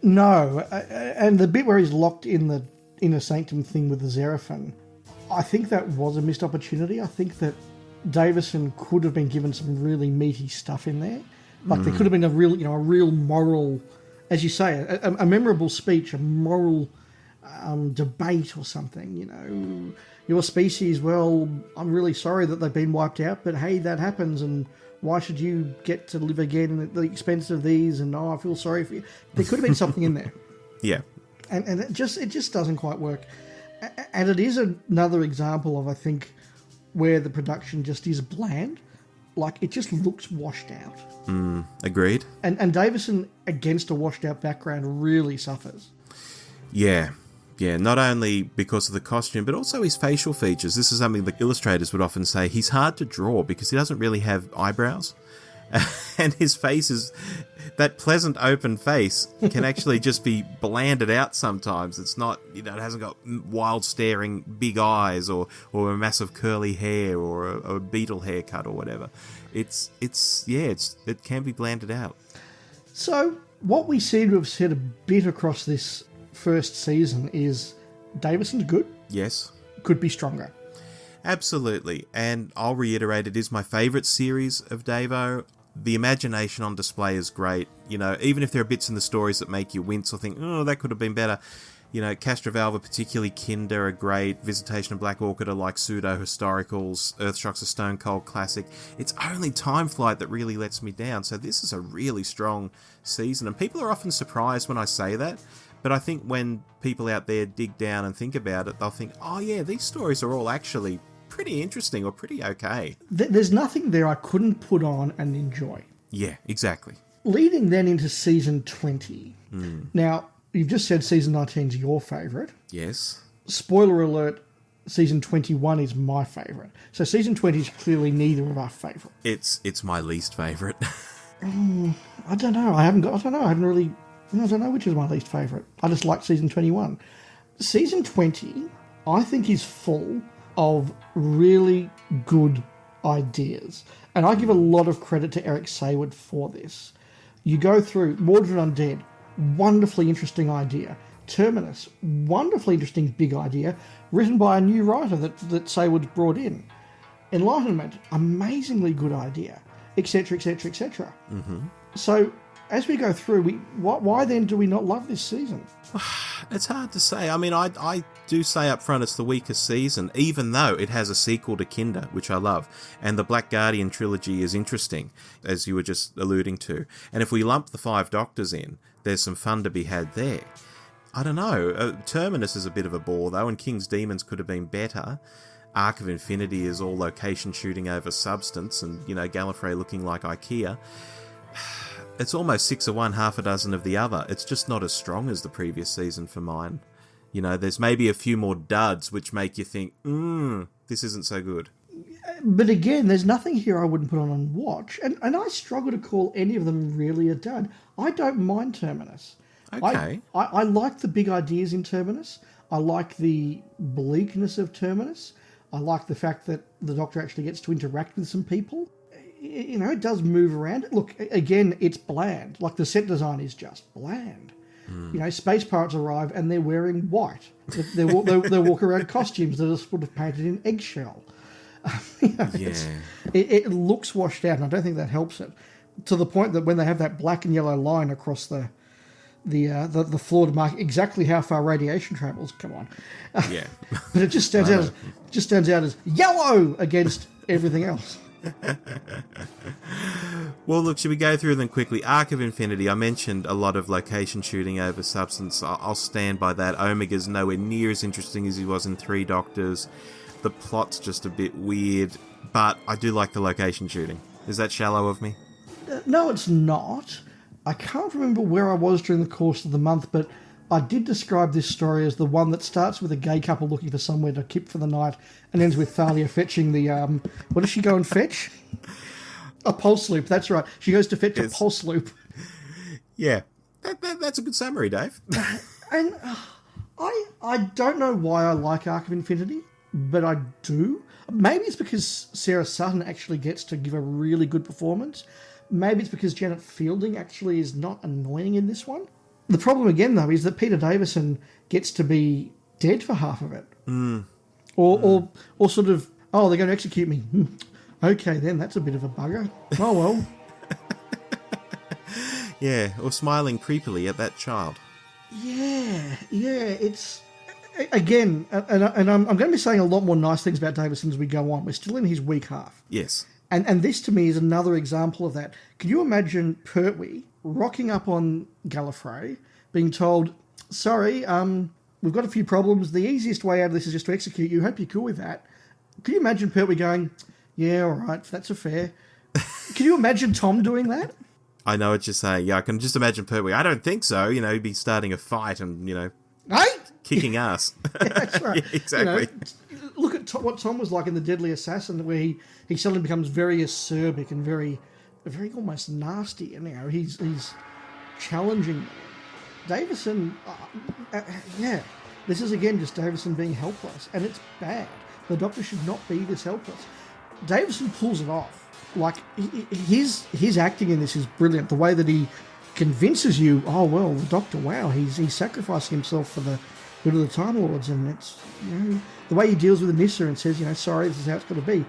No, and the bit where he's locked in the Inner Sanctum thing with the Xeraphon, I think that was a missed opportunity. I think that Davison could have been given some really meaty stuff in there. Like there could have been a real moral, as you say, a memorable speech, a moral debate or something, you know. Your species, well, I'm really sorry that they've been wiped out, but hey, that happens, and why should you get to live again at the expense of these, and I feel sorry for you. There could have been something in there. Yeah. And it just doesn't quite work. And it is another example of, I think, where the production just is bland. Like, it just looks washed out. Agreed. And Davison, against a washed out background, really suffers. Yeah, not only because of the costume, but also his facial features. This is something that illustrators would often say. He's hard to draw because he doesn't really have eyebrows. And his face is... That pleasant open face can actually just be blanded out sometimes. It's not, you know, it hasn't got wild staring big eyes or a massive curly hair or a beetle haircut or whatever. It can be blanded out. So what we seem to have said a bit across this first season is Davison's good. Yes. Could be stronger. Absolutely. And I'll reiterate, it is my favourite series of Davo. The imagination on display is great. You know, even if there are bits in the stories that make you wince or think, oh, that could have been better. You know, Castrovalva, particularly Kinder, are great. Visitation of Black Orchid are like pseudo-historicals. Earthshock's a stone cold classic. It's only Time Flight that really lets me down. So this is a really strong season. And people are often surprised when I say that. But I think when people out there dig down and think about it, they'll think, oh yeah, these stories are all actually pretty interesting or pretty okay. There's nothing there I couldn't put on and enjoy. Yeah, exactly. Leading then into season 20. Now, you've just said season 19 is your favourite. Yes. Spoiler alert, season 21 is my favourite. So season 20 is clearly neither of our favourite. It's my least favourite. I don't know. I don't know which is my least favourite. I just like season 21. Season 20, I think, is full of really good ideas. And I give a lot of credit to Eric Sayward for this. You go through Mordred Undead, wonderfully interesting idea. Terminus, wonderfully interesting big idea, written by a new writer that Saywood's brought in. Enlightenment, amazingly good idea, etc., etc., etc. So, as we go through, why then do we not love this season? It's hard to say. I mean, I do say up front it's the weakest season, even though it has a sequel to Kinder, which I love. And the Black Guardian trilogy is interesting, as you were just alluding to. And if we lump the 5 Doctors in, there's some fun to be had there. I don't know. Terminus is a bit of a bore, though, and King's Demons could have been better. Arc of Infinity is all location shooting over substance, and, Gallifrey looking like IKEA. It's almost 6 of one, half a dozen of the other. It's just not as strong as the previous season for mine. There's maybe a few more duds which make you think, this isn't so good. But again, there's nothing here I wouldn't put on and watch, and I struggle to call any of them really a dud. I don't mind Terminus. Okay. I like the big ideas in Terminus. I like the bleakness of Terminus. I like the fact that the Doctor actually gets to interact with some people. It does move around. Look, again, it's bland. Like, the set design is just bland. Space pirates arrive and they're wearing white. They walk around costumes that are sort of painted in eggshell. It looks washed out, and I don't think that helps it. To the point that when they have that black and yellow line across the floor to mark exactly how far radiation travels. Come on, yeah. But it just stands out as yellow against everything else. Well, look, should we go through them quickly? Arc of Infinity, I mentioned a lot of location shooting over substance. I'll stand by that. Omega's nowhere near as interesting as he was in 3 Doctors. The plot's just a bit weird, but I do like the location shooting. Is that shallow of me? No, it's not. I can't remember where I was during the course of the month, but I did describe this story as the one that starts with a gay couple looking for somewhere to kip for the night and ends with Thalia fetching the... what does she go and fetch? A pulse loop, that's right. She goes to fetch a pulse loop. Yeah, that's a good summary, Dave. And I don't know why I like Arc of Infinity, but I do. Maybe it's because Sarah Sutton actually gets to give a really good performance. Maybe it's because Janet Fielding actually is not annoying in this one. The problem again, though, is that Peter Davison gets to be dead for half of it. Or sort of, they're going to execute me. Okay, then, that's a bit of a bugger. Oh, well. Yeah, or smiling creepily at that child. Yeah, it's... Again, and I'm going to be saying a lot more nice things about Davison as we go on. We're still in his weak half. Yes. And this, to me, is another example of that. Can you imagine Pertwee rocking up on Gallifrey, being told, sorry, we've got a few problems. The easiest way out of this is just to execute you. Hope you're cool with that. Can you imagine Pertwee going, yeah, all right, that's a fair. Can you imagine Tom doing that? I know what you're saying. Yeah, I can just imagine Pertwee. I don't think so. He'd be starting a fight and, kicking ass. Yeah, that's right. Yeah, exactly. Look at what Tom was like in The Deadly Assassin, where he suddenly becomes very acerbic and very almost nasty. And he's challenging Davison. This is again just Davison being helpless, and it's bad. The Doctor should not be this helpless. Davison pulls it off. Like, his acting in this is brilliant. The way that he convinces you, oh well, the Doctor, wow, he's sacrificing himself for the good of the Time Lords, and it's the way he deals with Anissa and says, sorry, this is how it's got to be.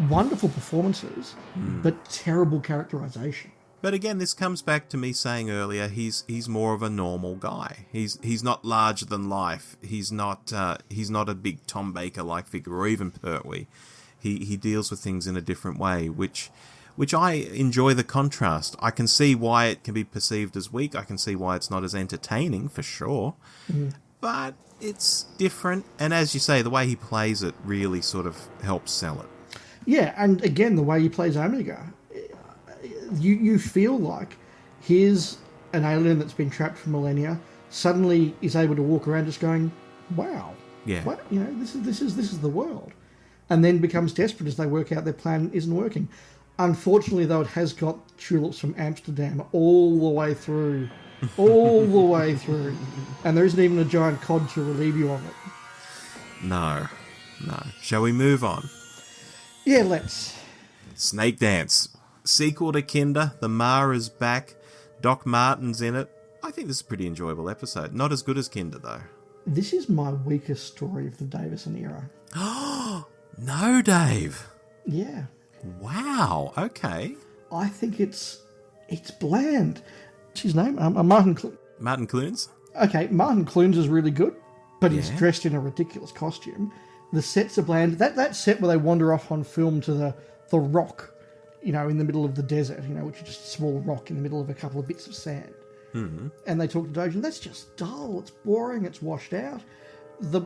Wonderful performances, but terrible characterization. But again, this comes back to me saying earlier, he's more of a normal guy. He's not larger than life. He's not a big Tom Baker like figure, or even Pertwee. He deals with things in a different way, which I enjoy the contrast. I can see why it can be perceived as weak. I can see why it's not as entertaining, for sure. But it's different, and as you say, the way he plays it really sort of helps sell it. Yeah, and again, the way he plays Omega, you feel like here's an alien that's been trapped for millennia, suddenly is able to walk around just going, wow, yeah, what, this is the world, and then becomes desperate as they work out their plan isn't working. Unfortunately, though, it has got tulips from Amsterdam all the way through. And there isn't even a giant cod to relieve you of it. No. Shall we move on? Yeah, let's. Snake Dance. Sequel to Kinder, the Ma is back. Doc Martin's in it. I think this is a pretty enjoyable episode. Not as good as Kinder, though. This is my weakest story of the Davison era. No, Dave. Yeah. Wow. Okay. I think it's bland. What's his name? Martin Clunes? Okay, Martin Clunes is really good, but he's dressed in a ridiculous costume. The sets are bland. That set where they wander off on film to the rock, in the middle of the desert, which is just a small rock in the middle of a couple of bits of sand. Mm-hmm. And they talk to Doge, and that's just dull. It's boring. It's washed out. The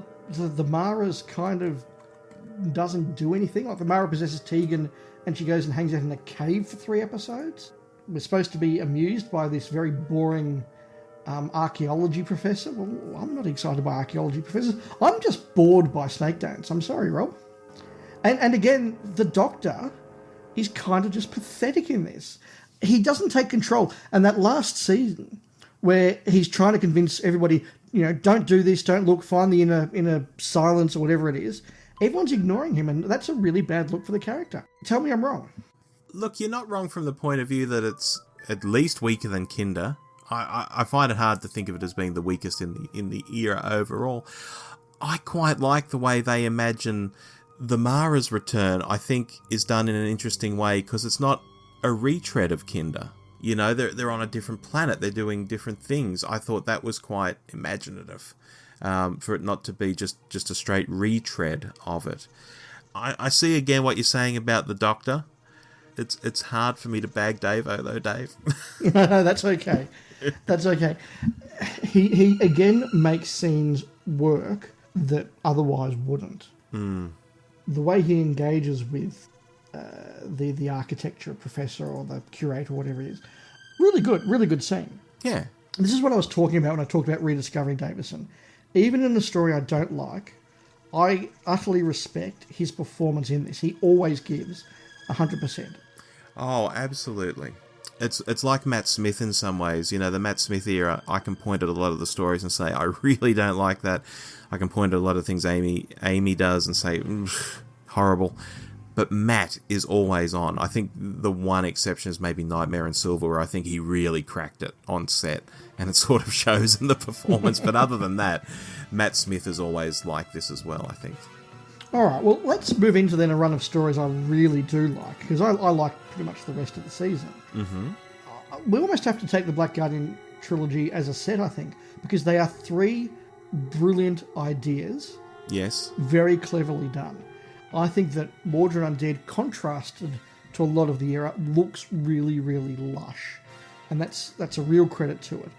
Mara's kind of doesn't do anything. Like the Mara possesses Tegan, and she goes and hangs out in a cave for 3 episodes. We're supposed to be amused by this very boring archaeology professor. Well, I'm not excited by archaeology professors. I'm just bored by Snake Dance. I'm sorry, Rob. And again, the Doctor is kind of just pathetic in this. He doesn't take control. And that last season where he's trying to convince everybody, don't do this, don't look, find the inner silence or whatever it is, everyone's ignoring him, and that's a really bad look for the character. Tell me I'm wrong. Look, you're not wrong from the point of view that it's at least weaker than Kinder. I find it hard to think of it as being the weakest in the era overall. I quite like the way they imagine the Mara's return. I think is done in an interesting way because it's not a retread of Kinder. They're on a different planet. They're doing different things. I thought that was quite imaginative for it not to be just a straight retread of it. I see again what you're saying about the Doctor. It's hard for me to bag Davo though, Dave. No, that's okay. That's okay. He again makes scenes work that otherwise wouldn't. Mm. The way he engages with the architecture professor or the curator or whatever it is, really good scene. Yeah. This is what I was talking about when I talked about rediscovering Davison. Even in the story I don't like, I utterly respect his performance in this. He always gives 100%. Oh, absolutely. It's like Matt Smith in some ways. The Matt Smith era, I can point at a lot of the stories and say, I really don't like that. I can point at a lot of things Amy does and say, horrible. But Matt is always on. I think the one exception is maybe Nightmare and Silver, where I think he really cracked it on set, and it sort of shows in the performance. But other than that, Matt Smith is always like this as well, I think. All right, well, let's move into then a run of stories I really do like, because I like pretty much the rest of the season. Mm-hmm. We almost have to take the Black Guardian trilogy as a set, I think, because they are 3 brilliant ideas. Yes. Very cleverly done. I think that Mordred Undead, contrasted to a lot of the era, looks really, really lush. And that's a real credit to it.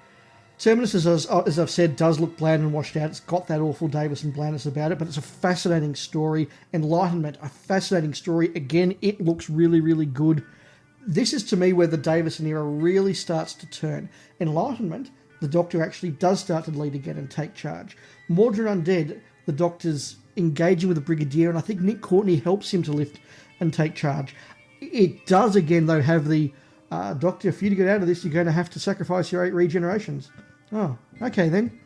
Terminus, as I've said, does look bland and washed out. It's got that awful Davison blandness about it, but it's a fascinating story. Enlightenment, a fascinating story. Again, it looks really, really good. This is, to me, where the Davison era really starts to turn. Enlightenment, the Doctor actually does start to lead again and take charge. Mordred Undead, the Doctor's engaging with the Brigadier, and I think Nick Courtney helps him to lift and take charge. It does, again, though, have the Doctor, for you to get out of this, you're going to have to sacrifice your 8 regenerations. Oh, okay then.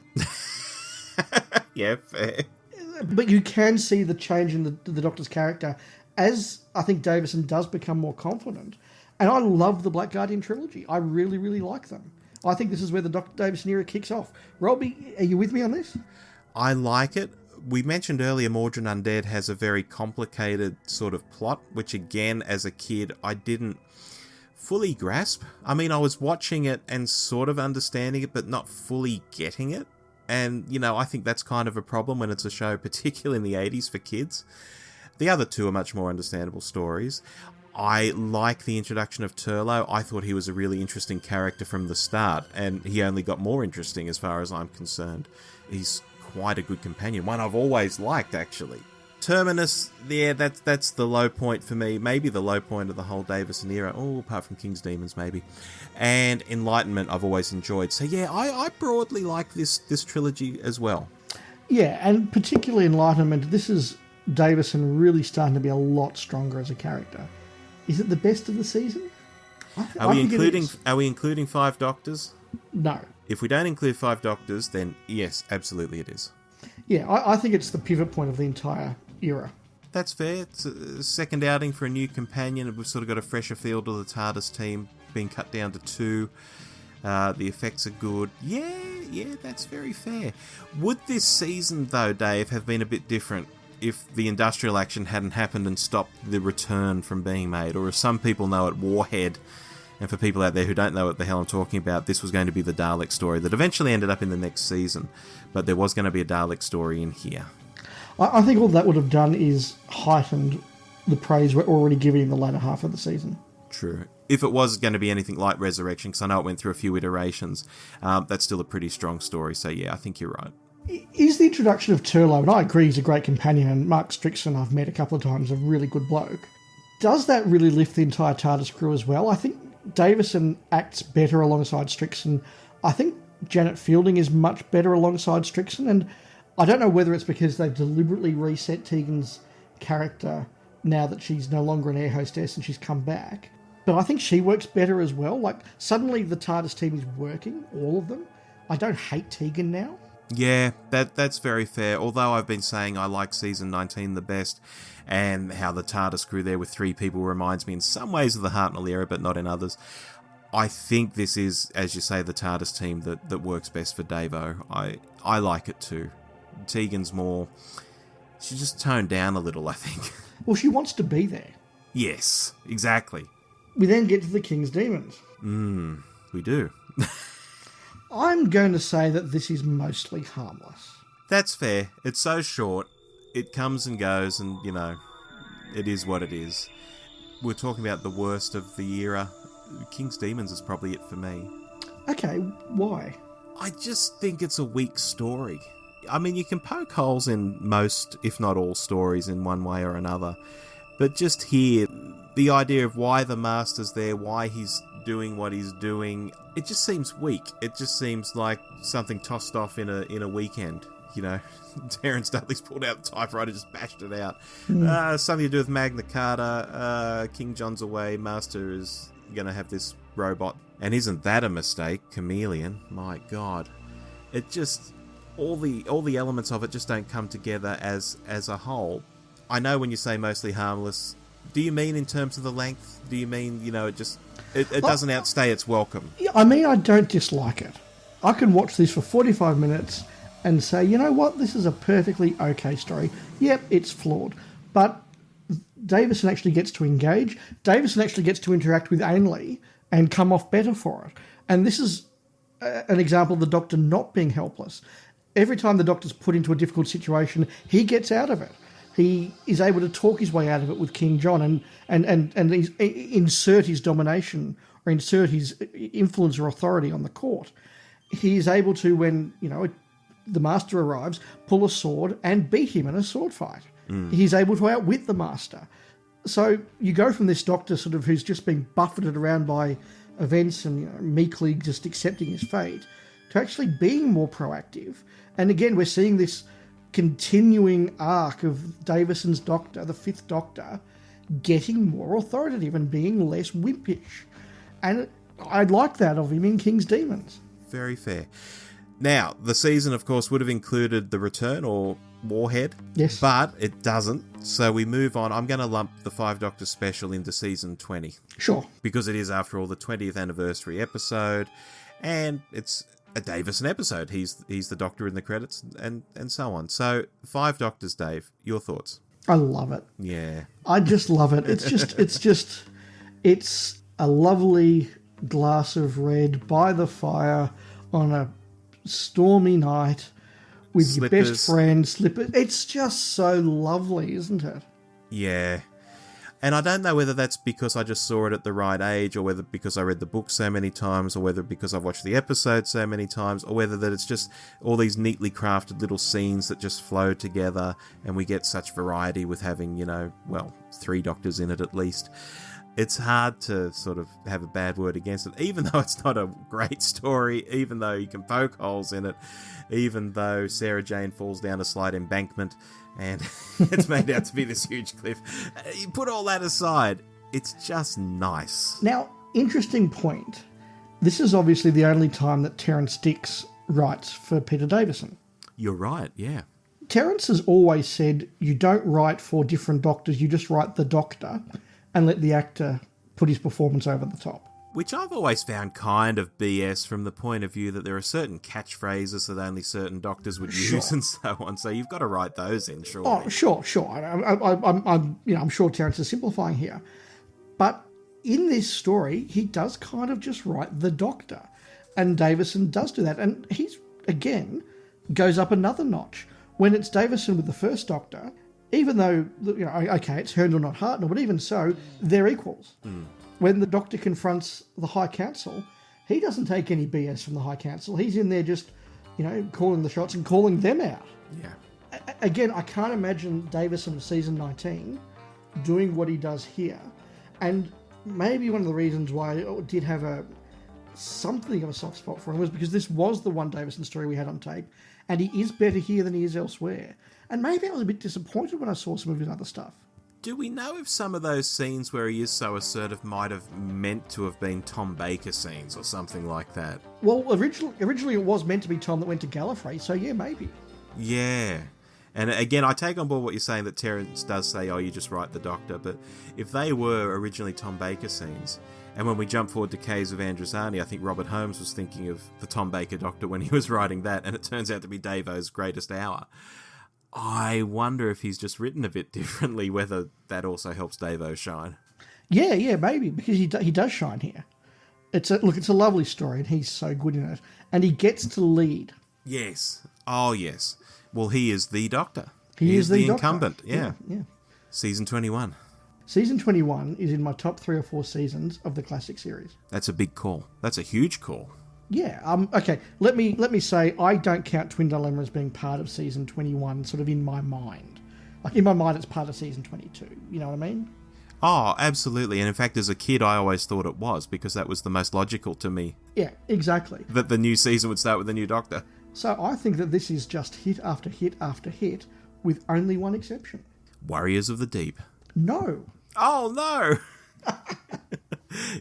Yeah, fair. But you can see the change in the Doctor's character as I think Davison does become more confident. And I love the Black Guardian trilogy. I really, really like them. I think this is where the Dr. Davison era kicks off. Robbie, are you with me on this? I like it. We mentioned earlier Mordred Undead has a very complicated sort of plot, which again, as a kid, I didn't fully grasp. I mean, I was watching it and sort of understanding it, but not fully getting it. And, I think that's kind of a problem when it's a show, particularly in the 80s for kids. The other 2 are much more understandable stories. I like the introduction of Turlo. I thought he was a really interesting character from the start, and he only got more interesting as far as I'm concerned. He's quite a good companion, one I've always liked, actually. Terminus, yeah, that's the low point for me. Maybe the low point of the whole Davison era. Oh, apart from King's Demons, maybe. And Enlightenment, I've always enjoyed. So yeah, I broadly like this trilogy as well. Yeah, and particularly Enlightenment, this is Davison really starting to be a lot stronger as a character. Is it the best of the season? Are we including 5 Doctors? No. If we don't include 5 Doctors, then yes, absolutely it is. Yeah, I think it's the pivot point of the entire era. That's fair. It's a second outing for a new companion. We've sort of got a fresher feel to the TARDIS team, being cut down to 2. The effects are good. Yeah, that's very fair. Would this season, though, Dave, have been a bit different if the industrial action hadn't happened and stopped the return from being made? Or as some people know it, Warhead, and for people out there who don't know what the hell I'm talking about, this was going to be the Dalek story that eventually ended up in the next season, but there was going to be a Dalek story in here. I think all that would have done is heightened the praise we're already giving in the latter half of the season. True. If it was going to be anything like Resurrection, because I know it went through a few iterations, that's still a pretty strong story, so yeah, I think you're right. Is the introduction of Turlo, and I agree he's a great companion, and Mark Strickson I've met a couple of times, a really good bloke, does that really lift the entire TARDIS crew as well? I think Davison acts better alongside Strickson. I think Janet Fielding is much better alongside Strickson, and I don't know whether it's because they've deliberately reset Tegan's character now that she's no longer an air hostess and she's come back, but I think she works better as well. Like, suddenly the TARDIS team is working, all of them. I don't hate Tegan now. Yeah, that's very fair. Although I've been saying I like season 19 the best, and how the TARDIS crew there with 3 people reminds me in some ways of the Hartnell era, but not in others. I think this is, as you say, the TARDIS team that works best for Davo. I like it too. Tegan's more... She's just toned down a little, I think. Well, she wants to be there. Yes, exactly. We then get to the King's Demons. We do. I'm going to say that this is mostly harmless. That's fair. It's so short. It comes and goes, and, you know, it is what it is. We're talking about the worst of the era. King's Demons is probably it for me. Okay, why? I just think it's a weak story. I mean, you can poke holes in most, if not all, stories in one way or another. But just here, the idea of why the Master's there, why he's doing what he's doing, it just seems weak. It just seems like something tossed off in a weekend. You know, Terence Dudley's pulled out the typewriter, just bashed it out. Something to do with Magna Carta, King John's away, Master is going to have this robot. And isn't that a mistake? Chameleon, my God. It just, all the elements of it just don't come together as a whole. I know when you say mostly harmless, do you mean in terms of the length? Do you mean, you know, it doesn't outstay its welcome? I mean, I don't dislike it. I can watch this for 45 minutes and say, you know what, this is a perfectly okay story. Yep, it's flawed. But Davison actually gets to engage. Davison actually gets to interact with Ainley and come off better for it. And this is an example of the Doctor not being helpless. Every time the Doctor's put into a difficult situation, he gets out of it. He is able to talk his way out of it with King John and insert his domination or insert his influence or authority on the court. He is able to, when, you know, the Master arrives, pull a sword and beat him in a sword fight. He's able to outwit the Master. So you go from this Doctor sort of who's just been buffeted around by events and, you know, meekly just accepting his fate, to actually being more proactive. And again, we're seeing this continuing arc of Davison's Doctor, the 5th Doctor, getting more authoritative and being less wimpish. And I like that of him in King's Demons. Very fair. Now, the season, of course, would have included The Return or Warhead. Yes. But it doesn't. So we move on. I'm going to lump the 5 Doctors special into season 20. Sure. Because it is, after all, the 20th anniversary episode. And it's a Davison episode. He's the Doctor in the credits and so on. So 5 Doctors, Dave, your thoughts? I love it. Yeah. I just love it. It's a lovely glass of red by the fire on a stormy night with slippers. Your best friend, slippers. It's just so lovely, isn't it? Yeah. And I don't know whether that's because I just saw it at the right age, or whether because I read the book so many times, or whether because I've watched the episode so many times, or whether that it's just all these neatly crafted little scenes that just flow together, and we get such variety with having, 3 Doctors in it at least. It's hard to sort of have a bad word against it, even though it's not a great story, even though you can poke holes in it, even though Sarah Jane falls down a slight embankment and it's made out to be this huge cliff. You put all that aside, it's just nice. Now, interesting point. This is obviously the only time that Terence Dix writes for Peter Davison. You're right, yeah. Terence has always said you don't write for different Doctors, you just write the Doctor and let the actor put his performance over the top. Which I've always found kind of BS from the point of view that there are certain catchphrases that only certain doctors would use and so on. So you've got to write those in, surely. Oh, sure. I'm sure Terence is simplifying here, but in this story, he does kind of just write the Doctor, and Davison does do that, and he's again goes up another notch when it's Davison with the first Doctor. Even though, okay, it's Herndon, not Hartnell, but even so, they're equals. When the Doctor confronts the High Council, he doesn't take any BS from the High Council. He's in there just, calling the shots and calling them out. Yeah. Again, I can't imagine Davison of season 19 doing what he does here. And maybe one of the reasons why I did have something of a soft spot for him was because this was the one Davison story we had on tape, and he is better here than he is elsewhere. And maybe I was a bit disappointed when I saw some of his other stuff. Do we know if some of those scenes where he is so assertive might have meant to have been Tom Baker scenes or something like that? Well, originally it was meant to be Tom that went to Gallifrey, so yeah, maybe. Yeah. And again, I take on board what you're saying, that Terence does say, you just write the Doctor, but if they were originally Tom Baker scenes, and when we jump forward to Caves of Androzani, I think Robert Holmes was thinking of the Tom Baker Doctor when he was writing that, and it turns out to be Davo's greatest hour. I wonder if he's just written a bit differently, whether that also helps Davo shine. Yeah, maybe, because he does shine here. It's a lovely story, and he's so good in it. And he gets to lead. Yes. Oh, yes. Well, he is the Doctor. He is the incumbent, yeah. Season 21. Season 21 is in my top 3 or 4 seasons of the classic series. That's a big call. That's a huge call. Yeah. Okay. Let me say I don't count Twin Dilemma as being part of season 21. Sort of in my mind, like in my mind, it's part of season 22. You know what I mean? Oh, absolutely. And in fact, as a kid, I always thought it was, because that was the most logical to me. Yeah. Exactly. That the new season would start with the new Doctor. So I think that this is just hit after hit after hit, with only one exception. Warriors of the Deep. No. Oh no.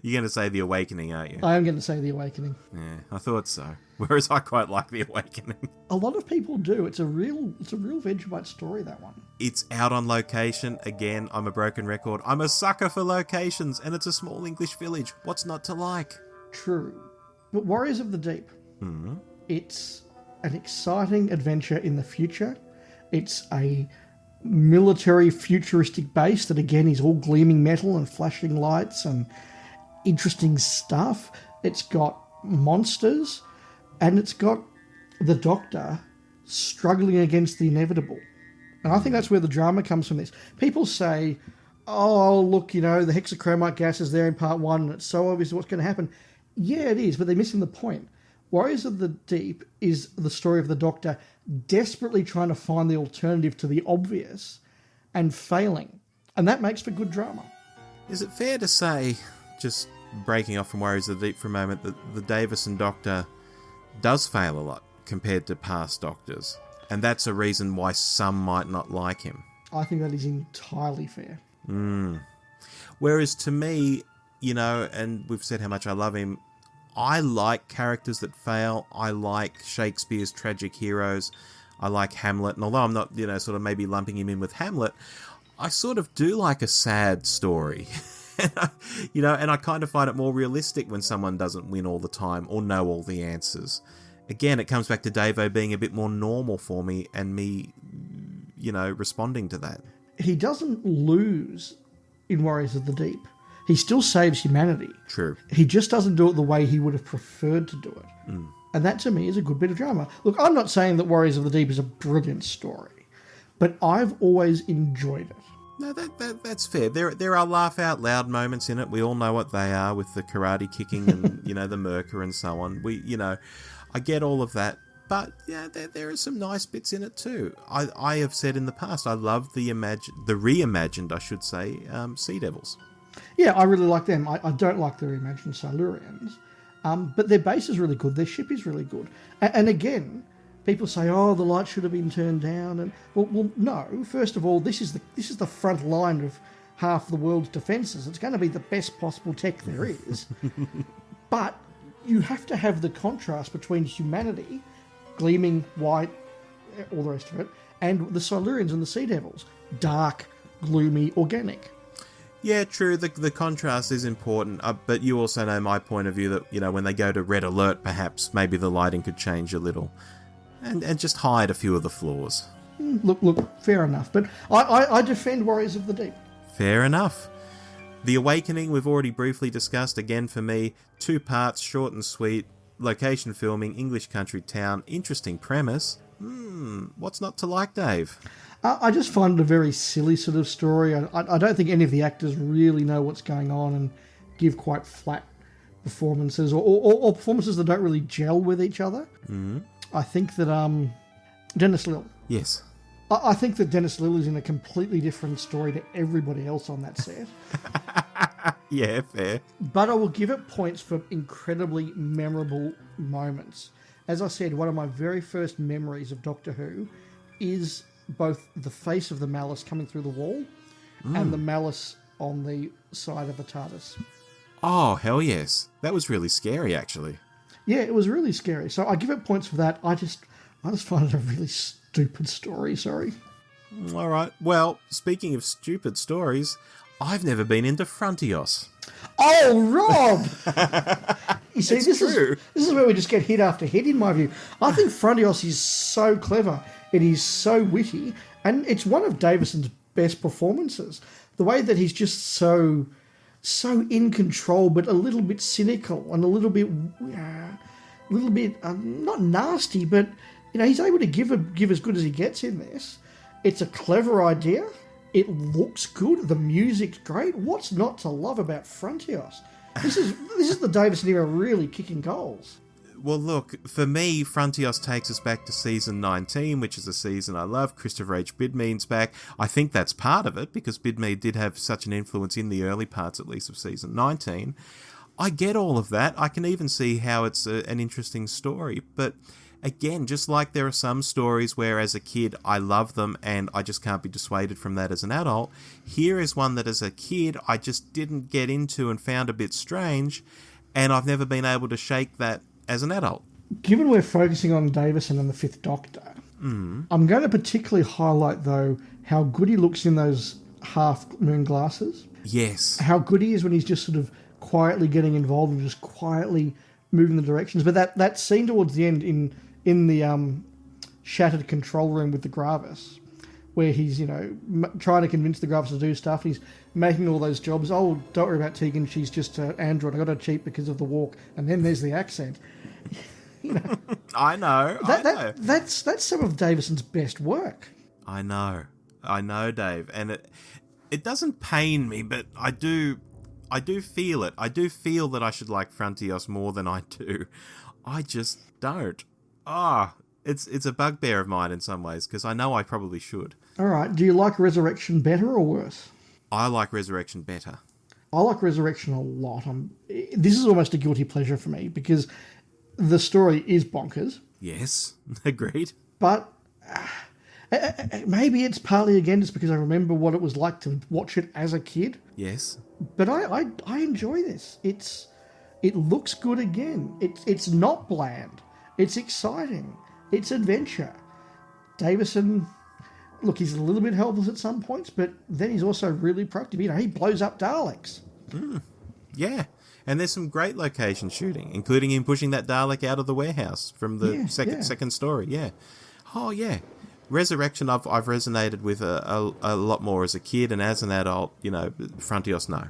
You're going to say The Awakening, aren't you? I am going to say The Awakening. Yeah, I thought so. Whereas I quite like The Awakening. A lot of people do. It's a real Vegemite story, that one. It's out on location. Again, I'm a broken record. I'm a sucker for locations, and it's a small English village. What's not to like? True. But Warriors of the Deep, It's an exciting adventure in the future. It's a military futuristic base that, again, is all gleaming metal and flashing lights and interesting stuff. It's got monsters, and it's got the Doctor struggling against the inevitable. And I think that's where the drama comes from this. People say, oh, look, the hexachromite gas is there in part 1, and it's so obvious what's going to happen. Yeah, it is, but they're missing the point. Warriors of the Deep is the story of the Doctor desperately trying to find the alternative to the obvious and failing. And that makes for good drama. Is it fair to say, just breaking off from Warriors of the Deep for a moment, that the Davison Doctor does fail a lot compared to past Doctors? And that's a reason why some might not like him. I think that is entirely fair. Whereas to me, and we've said how much I love him, I like characters that fail. I like Shakespeare's tragic heroes. I like Hamlet. And although I'm not, sort of maybe lumping him in with Hamlet, I sort of do like a sad story. And I kind of find it more realistic when someone doesn't win all the time or know all the answers. Again, it comes back to Davo being a bit more normal for me, and me, responding to that. He doesn't lose in Warriors of the Deep. He still saves humanity. True. He just doesn't do it the way he would have preferred to do it. And that, to me, is a good bit of drama. Look, I'm not saying that Warriors of the Deep is a brilliant story, but I've always enjoyed it. No, that's fair. There are laugh-out-loud moments in it. We all know what they are, with the karate kicking and, the murker and so on. I get all of that. But, yeah, there are some nice bits in it too. I have said in the past, I love the reimagined, I should say, Sea Devils. Yeah, I really like them. I don't like the reimagined Silurians, but their base is really good. Their ship is really good. And again, people say, "Oh, the light should have been turned down." And well, no. First of all, this is the front line of half the world's defences. It's going to be the best possible tech there is. But you have to have the contrast between humanity, gleaming white, all the rest of it, and the Silurians and the Sea Devils, dark, gloomy, organic. Yeah, true. The contrast is important, but you also know my point of view that, you know, when they go to red alert, perhaps maybe the lighting could change a little, and just hide a few of the flaws. Look, fair enough. But I defend Warriors of the Deep. Fair enough. The Awakening we've already briefly discussed. Again, for me, 2 parts, short and sweet. Location filming, English country town. Interesting premise. What's not to like, Dave? I just find it a very silly sort of story. I don't think any of the actors really know what's going on and give quite flat performances or performances that don't really gel with each other. Mm-hmm. I think that Dennis Lill. Yes. I think that Dennis Lill is in a completely different story to everybody else on that set. Yeah, fair. But I will give it points for incredibly memorable moments. As I said, one of my very first memories of Doctor Who is both the face of the Malice coming through the wall and the Malice on the side of the TARDIS. Oh, hell yes. That was really scary, actually. Yeah, it was really scary. So I give it points for that. I just find it a really stupid story, sorry. All right. Well, speaking of stupid stories, I've never been into Frontios. Oh, Rob! You see, this is where we just get hit after hit, in my view. I think Frontios is so clever. It is so witty. And it's one of Davison's best performances. The way that he's just so in control, but a little bit cynical and a little bit not nasty, but you know, he's able to give as good as he gets in this. It's a clever idea. It looks good. The music's great. What's not to love about Frontios? This is the Davison era really kicking goals. Well, look, for me, Frontios takes us back to season 19, which is a season I love. Christopher H. Bidmead's back. I think that's part of it, because Bidmead did have such an influence in the early parts, at least, of season 19. I get all of that. I can even see how it's an interesting story. But again, just like there are some stories where as a kid I love them and I just can't be dissuaded from that as an adult, here is one that as a kid I just didn't get into and found a bit strange, and I've never been able to shake that as an adult. Given we're focusing on Davison and the Fifth Doctor, I'm going to particularly highlight, though, how good he looks in those half-moon glasses. Yes. How good he is when he's just sort of quietly getting involved and just quietly moving the directions. But that scene towards the end in the shattered control room with the Gravis, where he's, you know, trying to convince the Gravis to do stuff, and he's making all those jobs. Oh, don't worry about Tegan, she's just an android. I got her cheap because of the walk. And then there's the accent. You know, I know. That's some of Davison's best work. I know, Dave, and it doesn't pain me, but I do feel it. I do feel that I should like Frontios more than I do. I just don't. It's a bugbear of mine in some ways, because I know I probably should. All right. Do you like Resurrection better or worse? I like Resurrection better. I like Resurrection a lot. This is almost a guilty pleasure for me, because the story is bonkers. Yes, agreed. But maybe it's partly, again, just because I remember what it was like to watch it as a kid. Yes. But I enjoy this. It looks good again. It's not bland. It's exciting. It's adventure. Davison, look, he's a little bit helpless at some points, but then he's also really proactive. You know, he blows up Daleks. Yeah. And there's some great location shooting, including him pushing that Dalek out of the warehouse from the second story. Yeah. Oh, yeah. Resurrection, I've resonated with a lot more as a kid, and as an adult, you know, Frontios, no.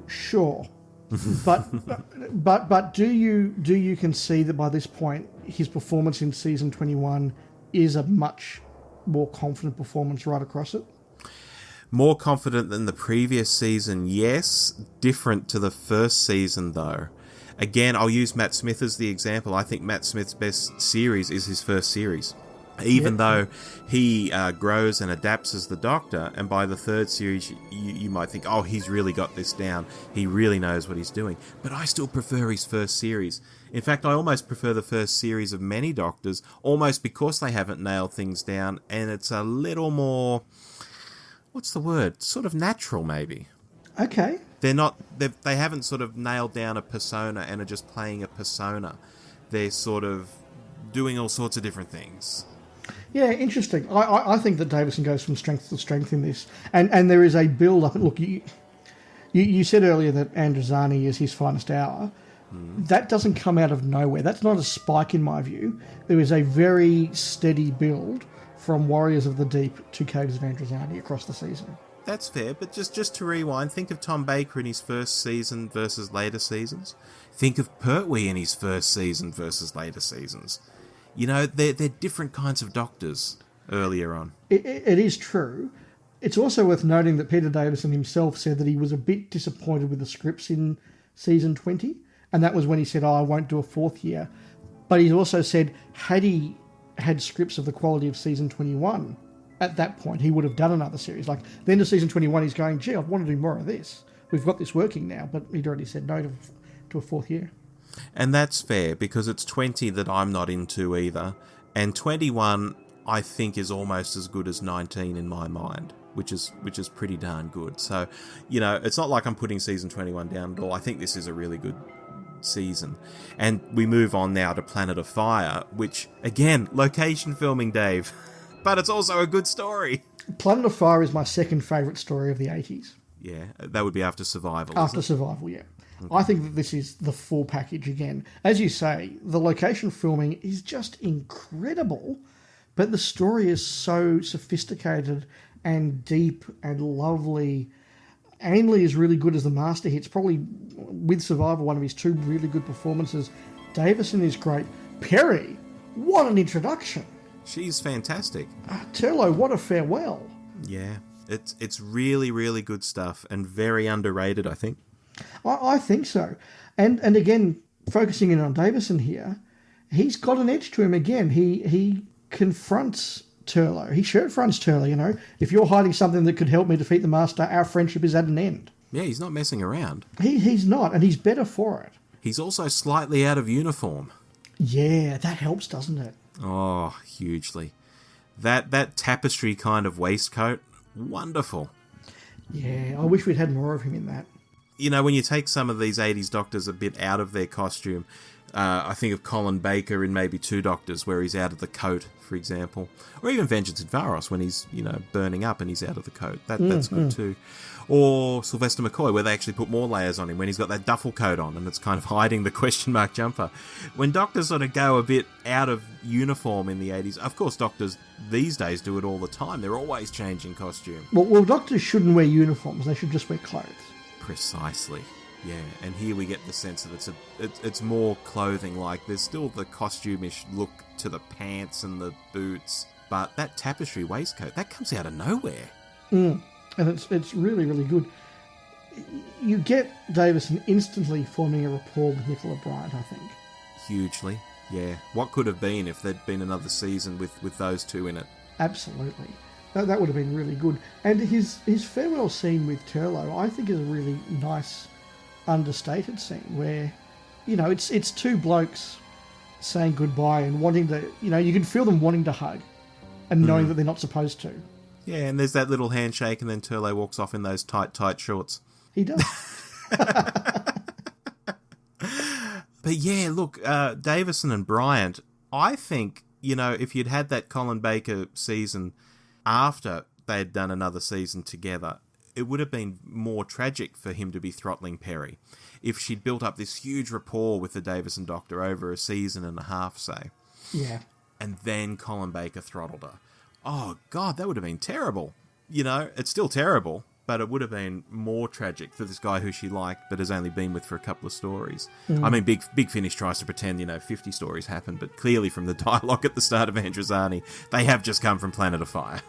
Sure. but do you concede that by this point his performance in season 21 is a much more confident performance right across it? More confident than the previous season, yes. Different to the first season, though. Again, I'll use Matt Smith as the example. I think Matt Smith's best series is his first series. Even though he grows and adapts as the Doctor, and by the third series you might think, oh, he's really got this down. He really knows what he's doing. But I still prefer his first series. In fact, I almost prefer the first series of many Doctors, almost because they haven't nailed things down, and it's a little more... what's the word? Sort of natural, maybe. Okay. They haven't sort of nailed down a persona and are just playing a persona. They're sort of doing all sorts of different things. Yeah, interesting. I think that Davison goes from strength to strength in this. And there is a build-up. Look, You said earlier that Androzani is his finest hour. That doesn't come out of nowhere. That's not a spike in my view. There is a very steady build from Warriors of the Deep to Caves of Androzani across the season. That's fair, but just to rewind, think of Tom Baker in his first season versus later seasons. Think of Pertwee in his first season versus later seasons. You know, they're different kinds of doctors earlier on. It is true. It's also worth noting that Peter Davison himself said that he was a bit disappointed with the scripts in season 20, and that was when he said, I won't do a fourth year. But he also said, had he had scripts of the quality of season 21, at that point, he would have done another series. Like, the end of season 21, he's going, gee, I want to do more of this. We've got this working now, but he'd already said no to a fourth year. And that's fair, because it's 20 that I'm not into either. And 21, I think, is almost as good as 19 in my mind, which is pretty darn good. So, you know, it's not like I'm putting season 21 down at all. I think this is a really good season. And we move on now to Planet of Fire, which, again, location filming, Dave. But it's also a good story. Planet of Fire is my second favourite story of the 80s. Yeah, that would be after Survival. After Survival, yeah. Okay. I think that this is the full package again. As you say, the location filming is just incredible, but the story is so sophisticated and deep and lovely. Ainley is really good as the master hits. Probably, with Survival, one of his two really good performances. Davison is great. Perry, what an introduction. She's fantastic. Turlough, what a farewell. Yeah, it's really, really good stuff and very underrated, I think. I think so. And again, focusing in on Davison here, he's got an edge to him again. He confronts Turlough. He shirt fronts Turlough, you know. If you're hiding something that could help me defeat the Master, our friendship is at an end. Yeah, he's not messing around. He's not, and he's better for it. He's also slightly out of uniform. Yeah, that helps, doesn't it? Oh, hugely. That tapestry kind of waistcoat, wonderful. Yeah, I wish we'd had more of him in that. You know, when you take some of these 80s doctors a bit out of their costume, I think of Colin Baker in maybe Two Doctors, where he's out of the coat, for example. Or even Vengeance in Varos, when he's, you know, burning up and he's out of the coat. That's good too. Or Sylvester McCoy, where they actually put more layers on him, when he's got that duffel coat on and it's kind of hiding the question mark jumper. When doctors sort of go a bit out of uniform in the 80s, of course doctors these days do it all the time. They're always changing costume. Well, doctors shouldn't wear uniforms. They should just wear clothes. Precisely. Yeah, and here we get the sense that it's more clothing. Like, there's still the costume-ish look to the pants and the boots, but that tapestry waistcoat, that comes out of nowhere. And it's really, really good. You get Davison instantly forming a rapport with Nicola Bryant, I think. Hugely, yeah. What could have been if there'd been another season with those two in it? Absolutely. That would have been really good. And his farewell scene with Turlough, I think, is a really nice, understated scene where, you know, it's two blokes saying goodbye and wanting to, you know, you can feel them wanting to hug and knowing that they're not supposed to. Yeah, and there's that little handshake, and then Turlough walks off in those tight shorts. He does. But yeah, look, Davison and Bryant, I think, you know, if you'd had that Colin Baker season after they'd done another season together, it would have been more tragic for him to be throttling Perry. If she'd built up this huge rapport with the Davison Doctor over a season and a half, say. Yeah. And then Colin Baker throttled her. Oh, God, that would have been terrible. You know, it's still terrible, but it would have been more tragic for this guy who she liked but has only been with for a couple of stories. I mean, Big Finish tries to pretend, you know, 50 stories happened, but clearly from the dialogue at the start of Androzani, they have just come from Planet of Fire.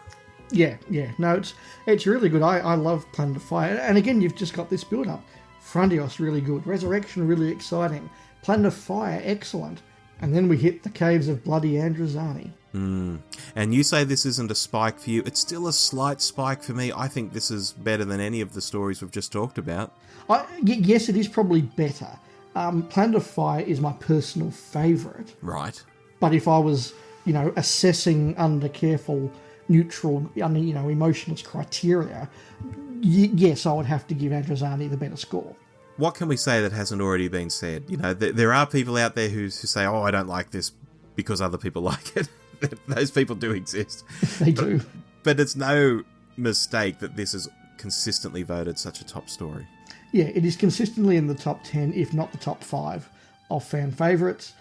Yeah. No, it's really good. I love Planet of Fire. And again, you've just got this build-up. Frondios, really good. Resurrection, really exciting. Planet of Fire, excellent. And then we hit the caves of bloody Androzani. And you say this isn't a spike for you. It's still a slight spike for me. I think this is better than any of the stories we've just talked about. Yes, it is probably better. Planet of Fire is my personal favourite. Right. But if I was, you know, assessing under careful, neutral, emotionless criteria, yes, I would have to give Androzani the better score. What can we say that hasn't already been said? You know, there are people out there who say, oh, I don't like this because other people like it. Those people do exist. They do. But it's no mistake that this is consistently voted such a top story. Yeah, it is consistently in the top 10, if not the top 5 of fan favourites.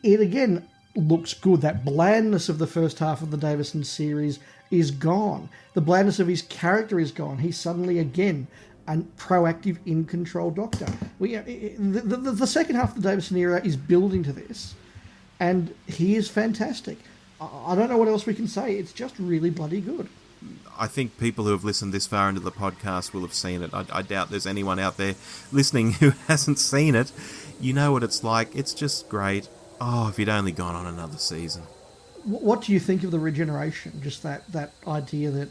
It again looks good. That blandness of the first half of the Davison series is gone. The blandness of his character is gone. He's suddenly again a proactive, in-control Doctor. The second half of the Davison era is building to this, and he is fantastic. I don't know what else we can say. It's just really bloody good. I think people who have listened this far into the podcast will have seen it. I doubt there's anyone out there listening who hasn't seen it. You know what it's like. It's just great. Oh, if you'd only gone on another season. What do you think of the regeneration? Just that idea that,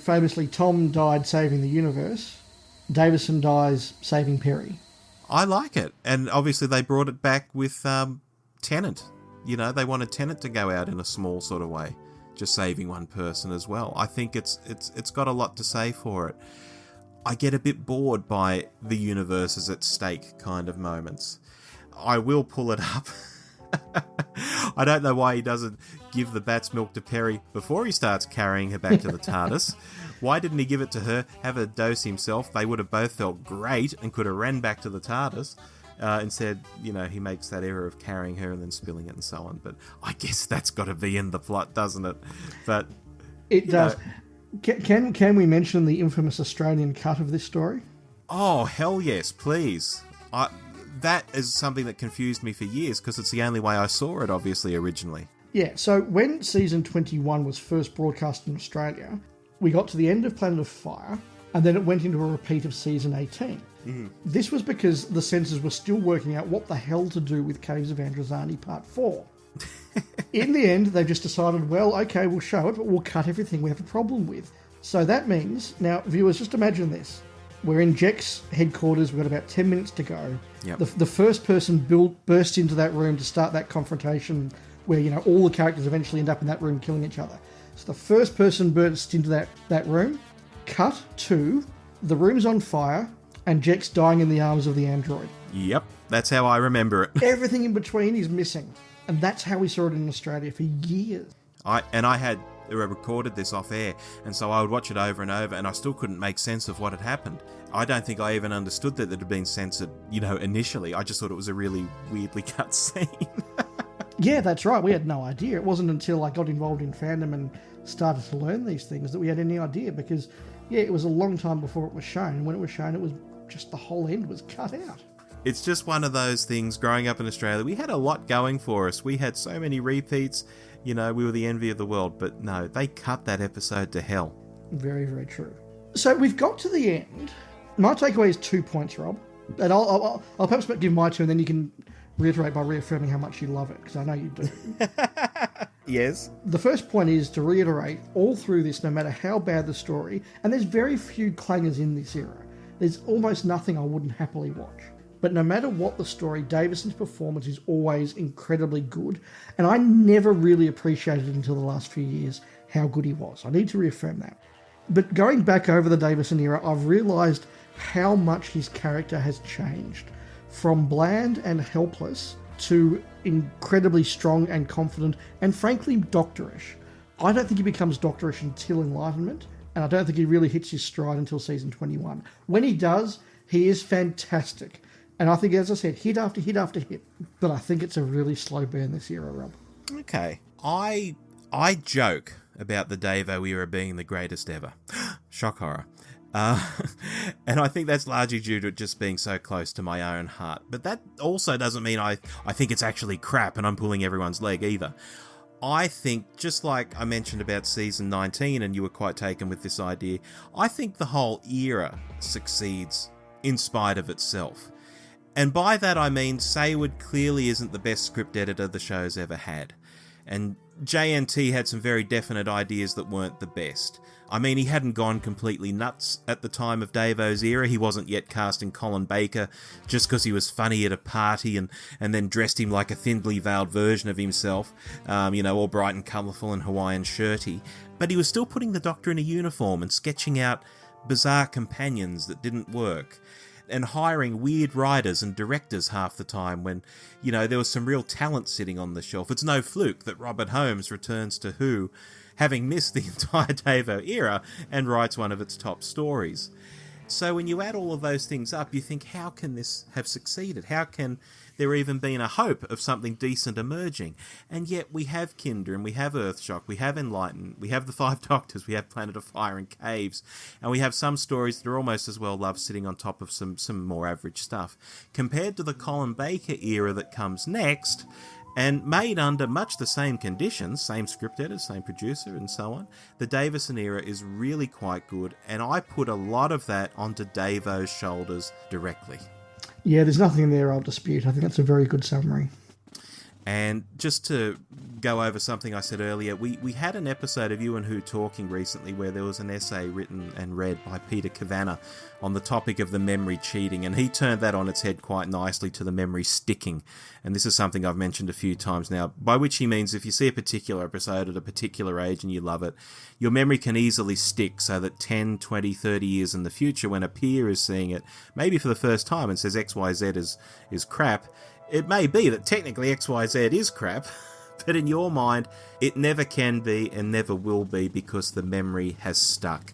famously Tom died saving the universe, Davison dies saving Perry. I like it. And obviously they brought it back with Tennant. They wanted Tennant to go out in a small sort of way, just saving one person as well. I think it's got a lot to say for it. I get a bit bored by the universe is at stake kind of moments. I will pull it up. I don't know why he doesn't give the bat's milk to Perry before he starts carrying her back to the TARDIS. Why didn't he give it to her, have a dose himself? They would have both felt great and could have ran back to the TARDIS. Instead, he makes that error of carrying her and then spilling it and so on. But I guess that's got to be in the plot, doesn't it? But it does. Can we mention the infamous Australian cut of this story? Oh, hell yes, please. That is something that confused me for years because it's the only way I saw it, obviously, originally. Yeah, so when season 21 was first broadcast in Australia, we got to the end of Planet of Fire, and then it went into a repeat of season 18. Mm-hmm. This was because the censors were still working out what the hell to do with Caves of Androzani Part 4. In the end, they've just decided, well, okay, we'll show it, but we'll cut everything we have a problem with. So that means, now, viewers, just imagine this. We're in Jek's headquarters, we've got about 10 minutes to go. Yep. The first person bursts into that room to start that confrontation where, all the characters eventually end up in that room killing each other. So the first person bursts into that room, cut to, the room's on fire, and Jek's dying in the arms of the android. Yep, that's how I remember it. Everything in between is missing. And that's how we saw it in Australia for years. I had recorded this off air, and so I would watch it over and over, and I still couldn't make sense of what had happened. I don't think I even understood that it had been censored, initially. I just thought it was a really weirdly cut scene. Yeah, that's right. We had no idea. It wasn't until I got involved in fandom and started to learn these things that we had any idea, because, it was a long time before it was shown. And when it was shown, it was just the whole end was cut out. It's just one of those things. Growing up in Australia, we had a lot going for us. We had so many repeats. We were the envy of the world. But no, they cut that episode to hell. Very, very true. So we've got to the end. My takeaway is 2 points, Rob. And I'll perhaps give my two, and then you can reiterate by reaffirming how much you love it, because I know you do. Yes. The first point is to reiterate all through this, no matter how bad the story, and there's very few clangers in this era. There's almost nothing I wouldn't happily watch. But no matter what the story, Davison's performance is always incredibly good. And I never really appreciated until the last few years how good he was. I need to reaffirm that. But going back over the Davison era, I've realised how much his character has changed. From bland and helpless to incredibly strong and confident and frankly doctorish. I don't think he becomes doctorish until Enlightenment, and I don't think he really hits his stride until season 21. When he does, he is fantastic. And I think, as I said, hit after hit after hit. But I think it's a really slow burn this era, Rob. Okay. I joke about the Davo era being the greatest ever. Shock horror. And I think that's largely due to it just being so close to my own heart. But that also doesn't mean I think it's actually crap and I'm pulling everyone's leg either. I think, just like I mentioned about season 19, and you were quite taken with this idea, I think the whole era succeeds in spite of itself. And by that I mean Sayward clearly isn't the best script editor the show's ever had. And JNT had some very definite ideas that weren't the best. I mean, he hadn't gone completely nuts at the time of Davo's era. He wasn't yet casting Colin Baker just because he was funny at a party and then dressed him like a thinly veiled version of himself, all bright and colourful and Hawaiian shirty. But he was still putting the Doctor in a uniform and sketching out bizarre companions that didn't work, and hiring weird writers and directors half the time when, there was some real talent sitting on the shelf. It's no fluke that Robert Holmes returns to Who, having missed the entire Davo era, and writes one of its top stories. So when you add all of those things up, you think, how can this have succeeded? How can there even been a hope of something decent emerging? And yet we have Kinder, and we have Earthshock, we have Enlighten, we have the Five Doctors, we have Planet of Fire and Caves, and we have some stories that are almost as well loved sitting on top of some more average stuff. Compared to the Colin Baker era that comes next, and made under much the same conditions, same script editor, same producer, and so on, the Davison era is really quite good, and I put a lot of that onto Davo's shoulders directly. Yeah, there's nothing there I'll dispute. I think that's a very good summary. And just to go over something I said earlier, we had an episode of You and Who Talking recently where there was an essay written and read by Peter Kavanagh on the topic of the memory cheating, and he turned that on its head quite nicely to the memory sticking. And this is something I've mentioned a few times now, by which he means if you see a particular episode at a particular age and you love it, your memory can easily stick so that 10, 20, 30 years in the future, when a peer is seeing it, maybe for the first time, and says XYZ is crap, it may be that technically XYZ is crap, but in your mind, it never can be and never will be because the memory has stuck.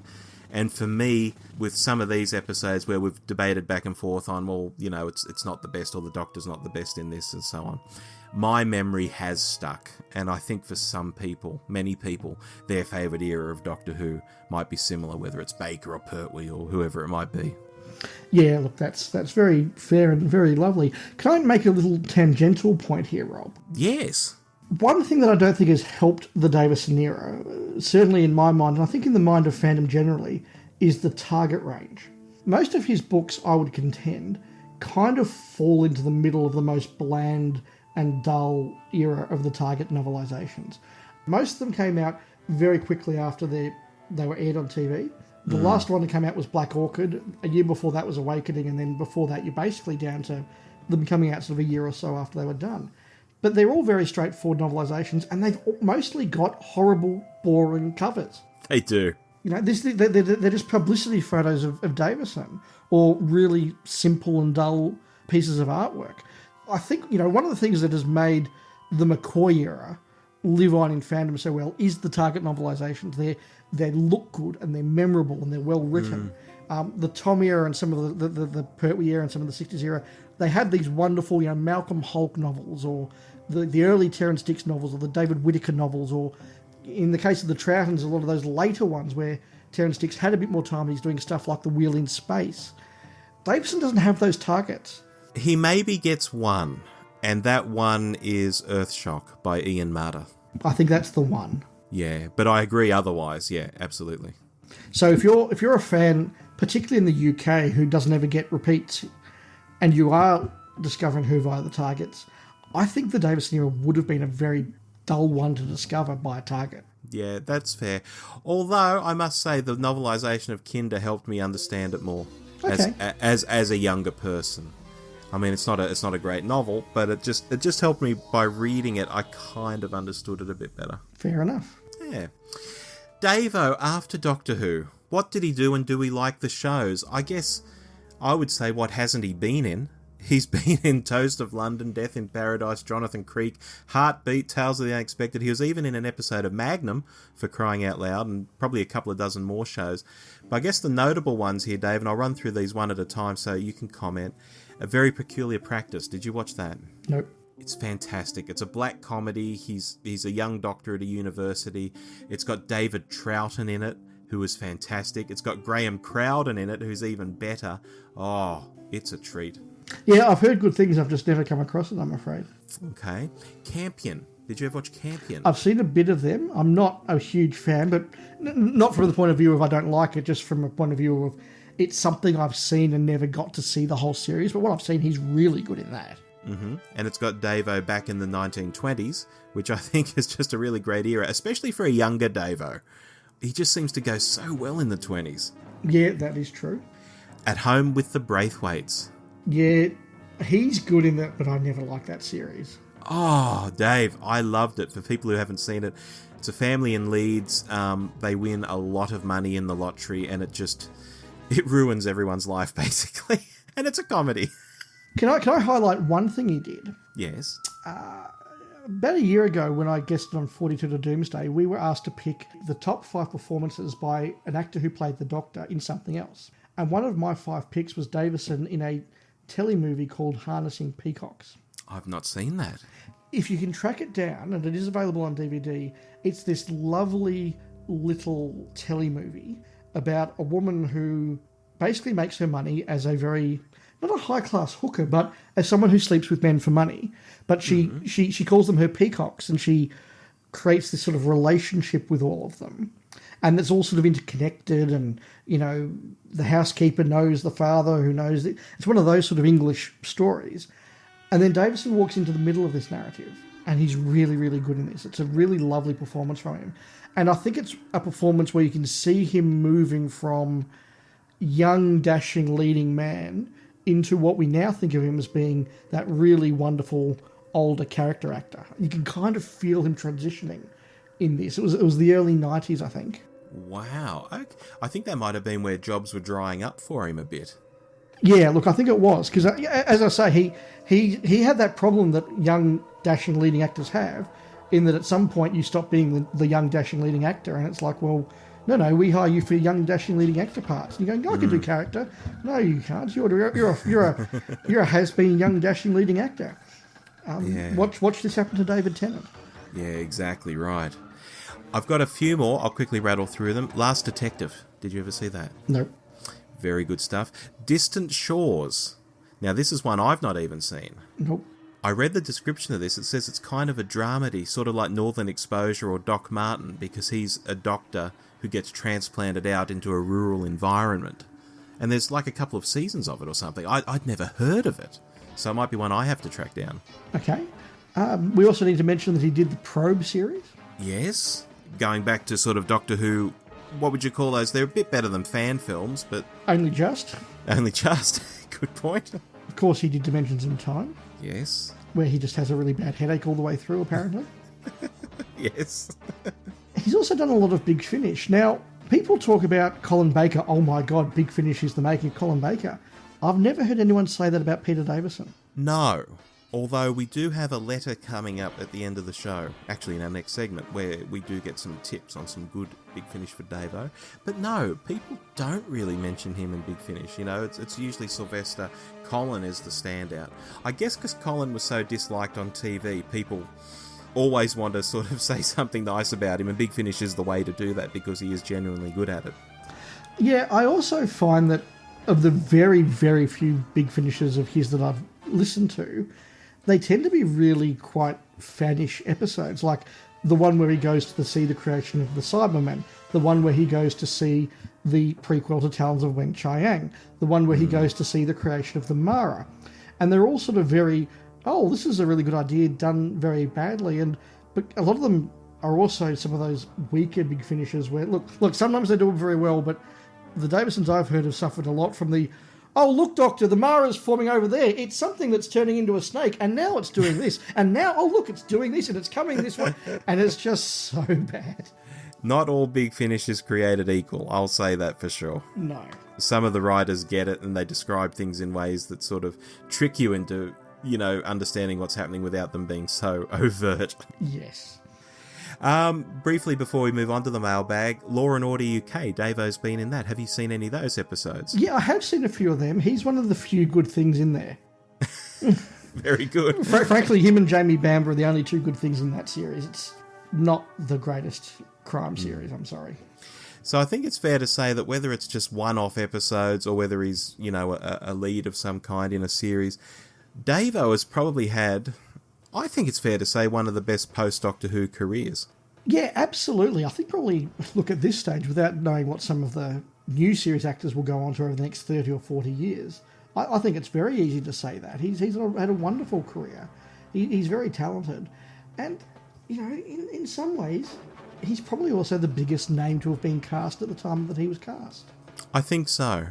And for me, with some of these episodes where we've debated back and forth on, well, you know, it's not the best, or the Doctor's not the best in this, and so on, my memory has stuck. And I think for some people, many people, their favourite era of Doctor Who might be similar, whether it's Baker or Pertwee or whoever it might be. Yeah, look, that's very fair and very lovely. Can I make a little tangential point here, Rob? Yes. One thing that I don't think has helped the Davison era, certainly in my mind, and I think in the mind of fandom generally, is the target range. Most of his books, I would contend, kind of fall into the middle of the most bland and dull era of the target novelisations. Most of them came out very quickly after they were aired on TV. The last one that came out was Black Orchid. A year before that was Awakening, and then before that you're basically down to them coming out sort of a year or so after they were done. But they're all very straightforward novelisations, and they've mostly got horrible, boring covers. They do. You know, they're just publicity photos of Davison, or really simple and dull pieces of artwork. I think, you know, one of the things that has made the McCoy era live on in fandom so well is the target novelisations. They look good and they're memorable and they're well written. The Tom era and some of the Pertwee era and some of the 60s era, they had these wonderful, you know, Malcolm Hulke novels, or the early Terrance Dicks novels, or the David Whitaker novels, or in the case of the Troutons, a lot of those later ones where Terrance Dicks had a bit more time, he's doing stuff like The Wheel in Space. Davison doesn't have those targets. He maybe gets one, and that one is Earthshock by Ian Marter. I think that's the one. Yeah, but I agree otherwise. Yeah, absolutely. So if you're a fan, particularly in the UK, who doesn't ever get repeats, and you are discovering Who via the targets, I think the Davison era would have been a very dull one to discover by a target. Yeah, that's fair. Although I must say the novelisation of Kinder helped me understand it more as a younger person. I mean, it's not a great novel, but it just helped me by reading it. I kind of understood it a bit better. Fair enough. Yeah. Davo, after Doctor Who, what did he do, and do we like the shows? I guess I would say, what hasn't he been in? He's been in Toast of London, Death in Paradise, Jonathan Creek, Heartbeat, Tales of the Unexpected. He was even in an episode of Magnum, for crying out loud, and probably a couple of dozen more shows. But I guess the notable ones here, Dave, and I'll run through these one at a time so you can comment. A Very Peculiar Practice. Did you watch that? Nope. It's fantastic. It's a black comedy. He's a young doctor at a university. It's got David Troughton in it, who is fantastic. It's got Graham Crowden in it, who's even better. Oh, it's a treat. Yeah, I've heard good things. I've just never come across it, I'm afraid. Okay. Campion. Did you ever watch Campion? I've seen a bit of them. I'm not a huge fan, but not from the point of view of I don't like it, just from a point of view of it's something I've seen and never got to see the whole series. But what I've seen, he's really good in that. Mm-hmm. And it's got Davo back in the 1920s, which I think is just a really great era, especially for a younger Davo. He just seems to go so well in the 20s. Yeah, that is true. At Home with the Braithwaites. Yeah, he's good in that, but I never liked that series. Oh, Dave, I loved it. For people who haven't seen it, it's a family in Leeds. They win a lot of money in the lottery, and it ruins everyone's life, basically. And it's a comedy. Can I highlight one thing he did? Yes. About a year ago, when I guested on 42 to Doomsday, we were asked to pick the top 5 performances by an actor who played the Doctor in something else. And one of my 5 picks was Davison in a telemovie called Harnessing Peacocks. I've not seen that. If you can track it down, and it is available on DVD, it's this lovely little telemovie about a woman who basically makes her money as a very, not a high-class hooker, but as someone who sleeps with men for money. But she calls them her peacocks, and she creates this sort of relationship with all of them. And it's all sort of interconnected, and, you know, the housekeeper knows the father who knows it. It's one of those sort of English stories. And then Davison walks into the middle of this narrative, and he's really, really good in this. It's a really lovely performance from him. And I think it's a performance where you can see him moving from young, dashing, leading man into what we now think of him as being that really wonderful older character actor. You can kind of feel him transitioning in this. It was the early 90s, I think. Wow. I think that might have been where jobs were drying up for him a bit. Yeah, look, I think it was, because as I say, he had that problem that young, dashing, leading actors have, in that at some point you stop being the young, dashing, leading actor, and it's like, well, no, we hire you for young, dashing, leading actor parts. And you're going, I can do character. No, you can't. You're a has-been young, dashing, leading actor. Watch this happen to David Tennant. Yeah, exactly right. I've got a few more. I'll quickly rattle through them. Last Detective. Did you ever see that? No. Very good stuff. Distant Shores. Now, this is one I've not even seen. Nope. I read the description of this. It says it's kind of a dramedy, sort of like Northern Exposure or Doc Martin, because he's a doctor who gets transplanted out into a rural environment. And there's like a couple of seasons of it or something. I'd never heard of it. So it might be one I have to track down. Okay. We also need to mention that he did the Probe series. Yes. Going back to sort of Doctor Who, what would you call those? They're a bit better than fan films, but... Only just. Only just. Good point. Of course, he did Dimensions in Time. Yes. Where he just has a really bad headache all the way through, apparently. Yes. He's also done a lot of Big Finish. Now, people talk about Colin Baker. Oh my God, Big Finish is the making of Colin Baker. I've never heard anyone say that about Peter Davison. No. Although we do have a letter coming up at the end of the show, actually in our next segment, where we do get some tips on some good Big Finish for Davo. But no, people don't really mention him in Big Finish. You know, it's usually Sylvester. Colin is the standout. I guess because Colin was so disliked on TV, people always want to sort of say something nice about him, and Big Finish is the way to do that because he is genuinely good at it. Yeah, I also find that of the very, very few Big Finishes of his that I've listened to, they tend to be really quite faddish episodes, like the one where he goes to see the creation of the Cybermen, the one where he goes to see the prequel to Talons of Wen Chiang, the one where he goes to see the creation of the Mara. And they're all sort of very, oh, this is a really good idea, done very badly. But a lot of them are also some of those weaker Big Finishes where, look, sometimes they do it very well, but the Davisons I've heard have suffered a lot from the, oh, look, Doctor, the Mara's forming over there. It's something that's turning into a snake, and now it's doing this. And now, oh, look, it's doing this, and it's coming this way. And it's just so bad. Not all Big Finish is created equal, I'll say that for sure. No. Some of the writers get it, and they describe things in ways that sort of trick you into, you know, understanding what's happening without them being so overt. Yes. Briefly before we move on to the mailbag, Law and Order UK, Davo's been in that. Have you seen any of those episodes? Yeah, I have seen a few of them. He's one of the few good things in there. Very good. Frankly, him and Jamie Bamber are the only two good things in that series. It's not the greatest crime series, I'm sorry. So I think it's fair to say that whether it's just one-off episodes or whether he's, you know, a lead of some kind in a series, Davo has probably had, I think it's fair to say, one of the best post-Doctor Who careers. Yeah, absolutely. I think probably, look, at this stage, without knowing what some of the new series actors will go on to over the next 30 or 40 years, I think it's very easy to say that. He's had a wonderful career. He's very talented. And, you know, in some ways, he's probably also the biggest name to have been cast at the time that he was cast. I think so.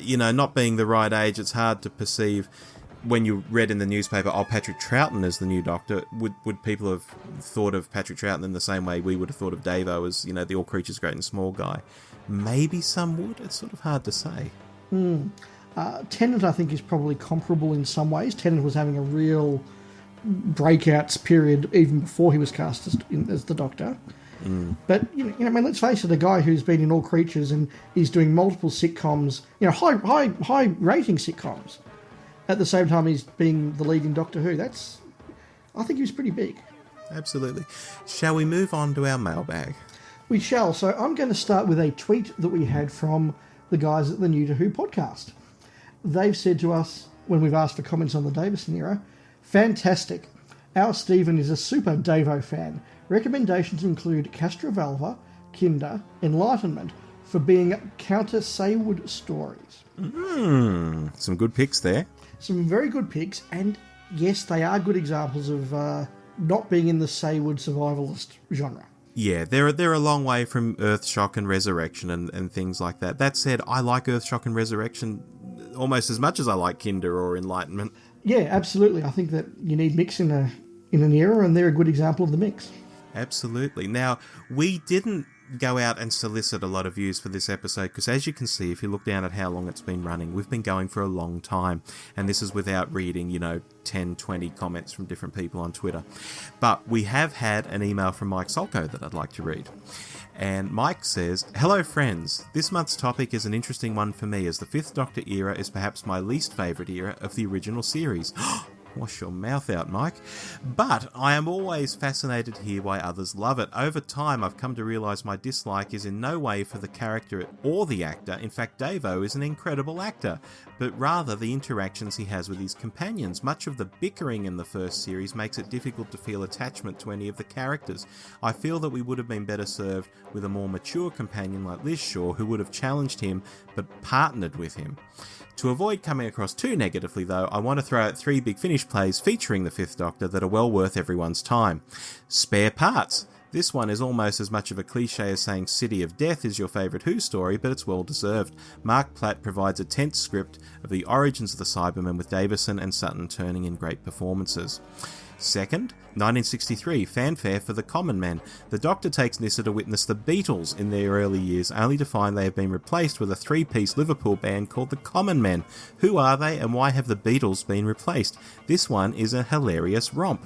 You know, not being the right age, it's hard to perceive. When you read in the newspaper, oh, Patrick Troughton is the new Doctor, would people have thought of Patrick Troughton in the same way we would have thought of Davo as, you know, the all creatures great and small guy? Maybe some would. It's sort of hard to say. Tennant, I think, is probably comparable in some ways. Tennant was having a real breakouts period even before he was cast as the Doctor. But, I mean, let's face it, a guy who's been in All Creatures and he's doing multiple sitcoms, high rating sitcoms, at the same time he's being the lead in Doctor Who. I think he was pretty big. Absolutely. Shall we move on to our mailbag? We shall. So I'm going to start with a tweet that we had from the guys at the New to Who podcast. They've said to us, when we've asked for comments on the Davison Era, fantastic. Our Stephen is a super Davo fan. Recommendations include Castrovalva, Kinder, Enlightenment for being counter Saywood stories. Some good picks there. Some very good picks, and yes, they are good examples of not being in the Saywood survivalist genre. Yeah, they're a long way from Earthshock and Resurrection and things like that. That said, I like Earthshock and Resurrection almost as much as I like Kinder or Enlightenment. Yeah, absolutely. I think that you need mix in an era, and they're a good example of the mix. Absolutely. Now, we didn't go out and solicit a lot of views for this episode because, as you can see, if you look down at how long it's been running, we've been going for a long time, and this is without reading 10, 20 comments from different people on Twitter. But we have had an email from Mike Solko that I'd like to read. And Mike says, "Hello friends, this month's topic is an interesting one for me as the Fifth Doctor era is perhaps my least favourite era of the original series." Wash your mouth out, Mike. But I am always fascinated to hear why others love it. Over time, I've come to realise my dislike is in no way for the character or the actor. In fact, Davo is an incredible actor, but rather the interactions he has with his companions. Much of the bickering in the first series makes it difficult to feel attachment to any of the characters. I feel that we would have been better served with a more mature companion like Liz Shaw, who would have challenged him but partnered with him. To avoid coming across too negatively though, I want to throw out 3 Big Finish plays featuring the Fifth Doctor that are well worth everyone's time. Spare Parts. This one is almost as much of a cliche as saying City of Death is your favourite Who story, but it's well deserved. Mark Platt provides a tense script of the origins of the Cybermen with Davison and Sutton turning in great performances. Second, 1963, fanfare for the Common Men. The Doctor takes Nyssa to witness the Beatles in their early years, only to find they have been replaced with a 3-piece Liverpool band called the Common Men. Who are they and why have the Beatles been replaced? This one is a hilarious romp.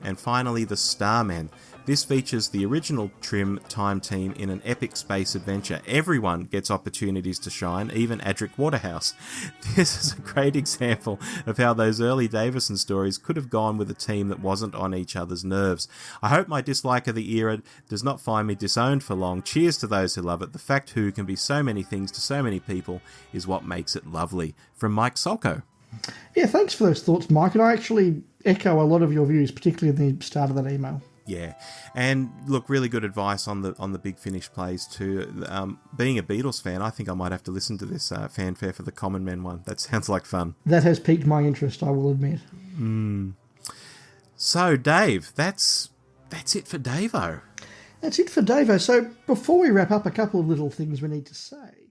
And finally, the Starmen. This features the original Trim Time team in an epic space adventure. Everyone gets opportunities to shine, even Adric Waterhouse. This is a great example of how those early Davison stories could have gone with a team that wasn't on each other's nerves. I hope my dislike of the era does not find me disowned for long. Cheers to those who love it. The fact Who can be so many things to so many people is what makes it lovely. From Mike Solko. Yeah, thanks for those thoughts, Mike, and I actually echo a lot of your views, particularly at the start of that email. Yeah, and look, really good advice on the Big Finish plays too. Being a Beatles fan, I think I might have to listen to this fanfare for the Common Men one. That sounds like fun. That has piqued my interest, I will admit. So, Dave, that's it for Davo. That's it for Davo. So, before we wrap up, a couple of little things we need to say.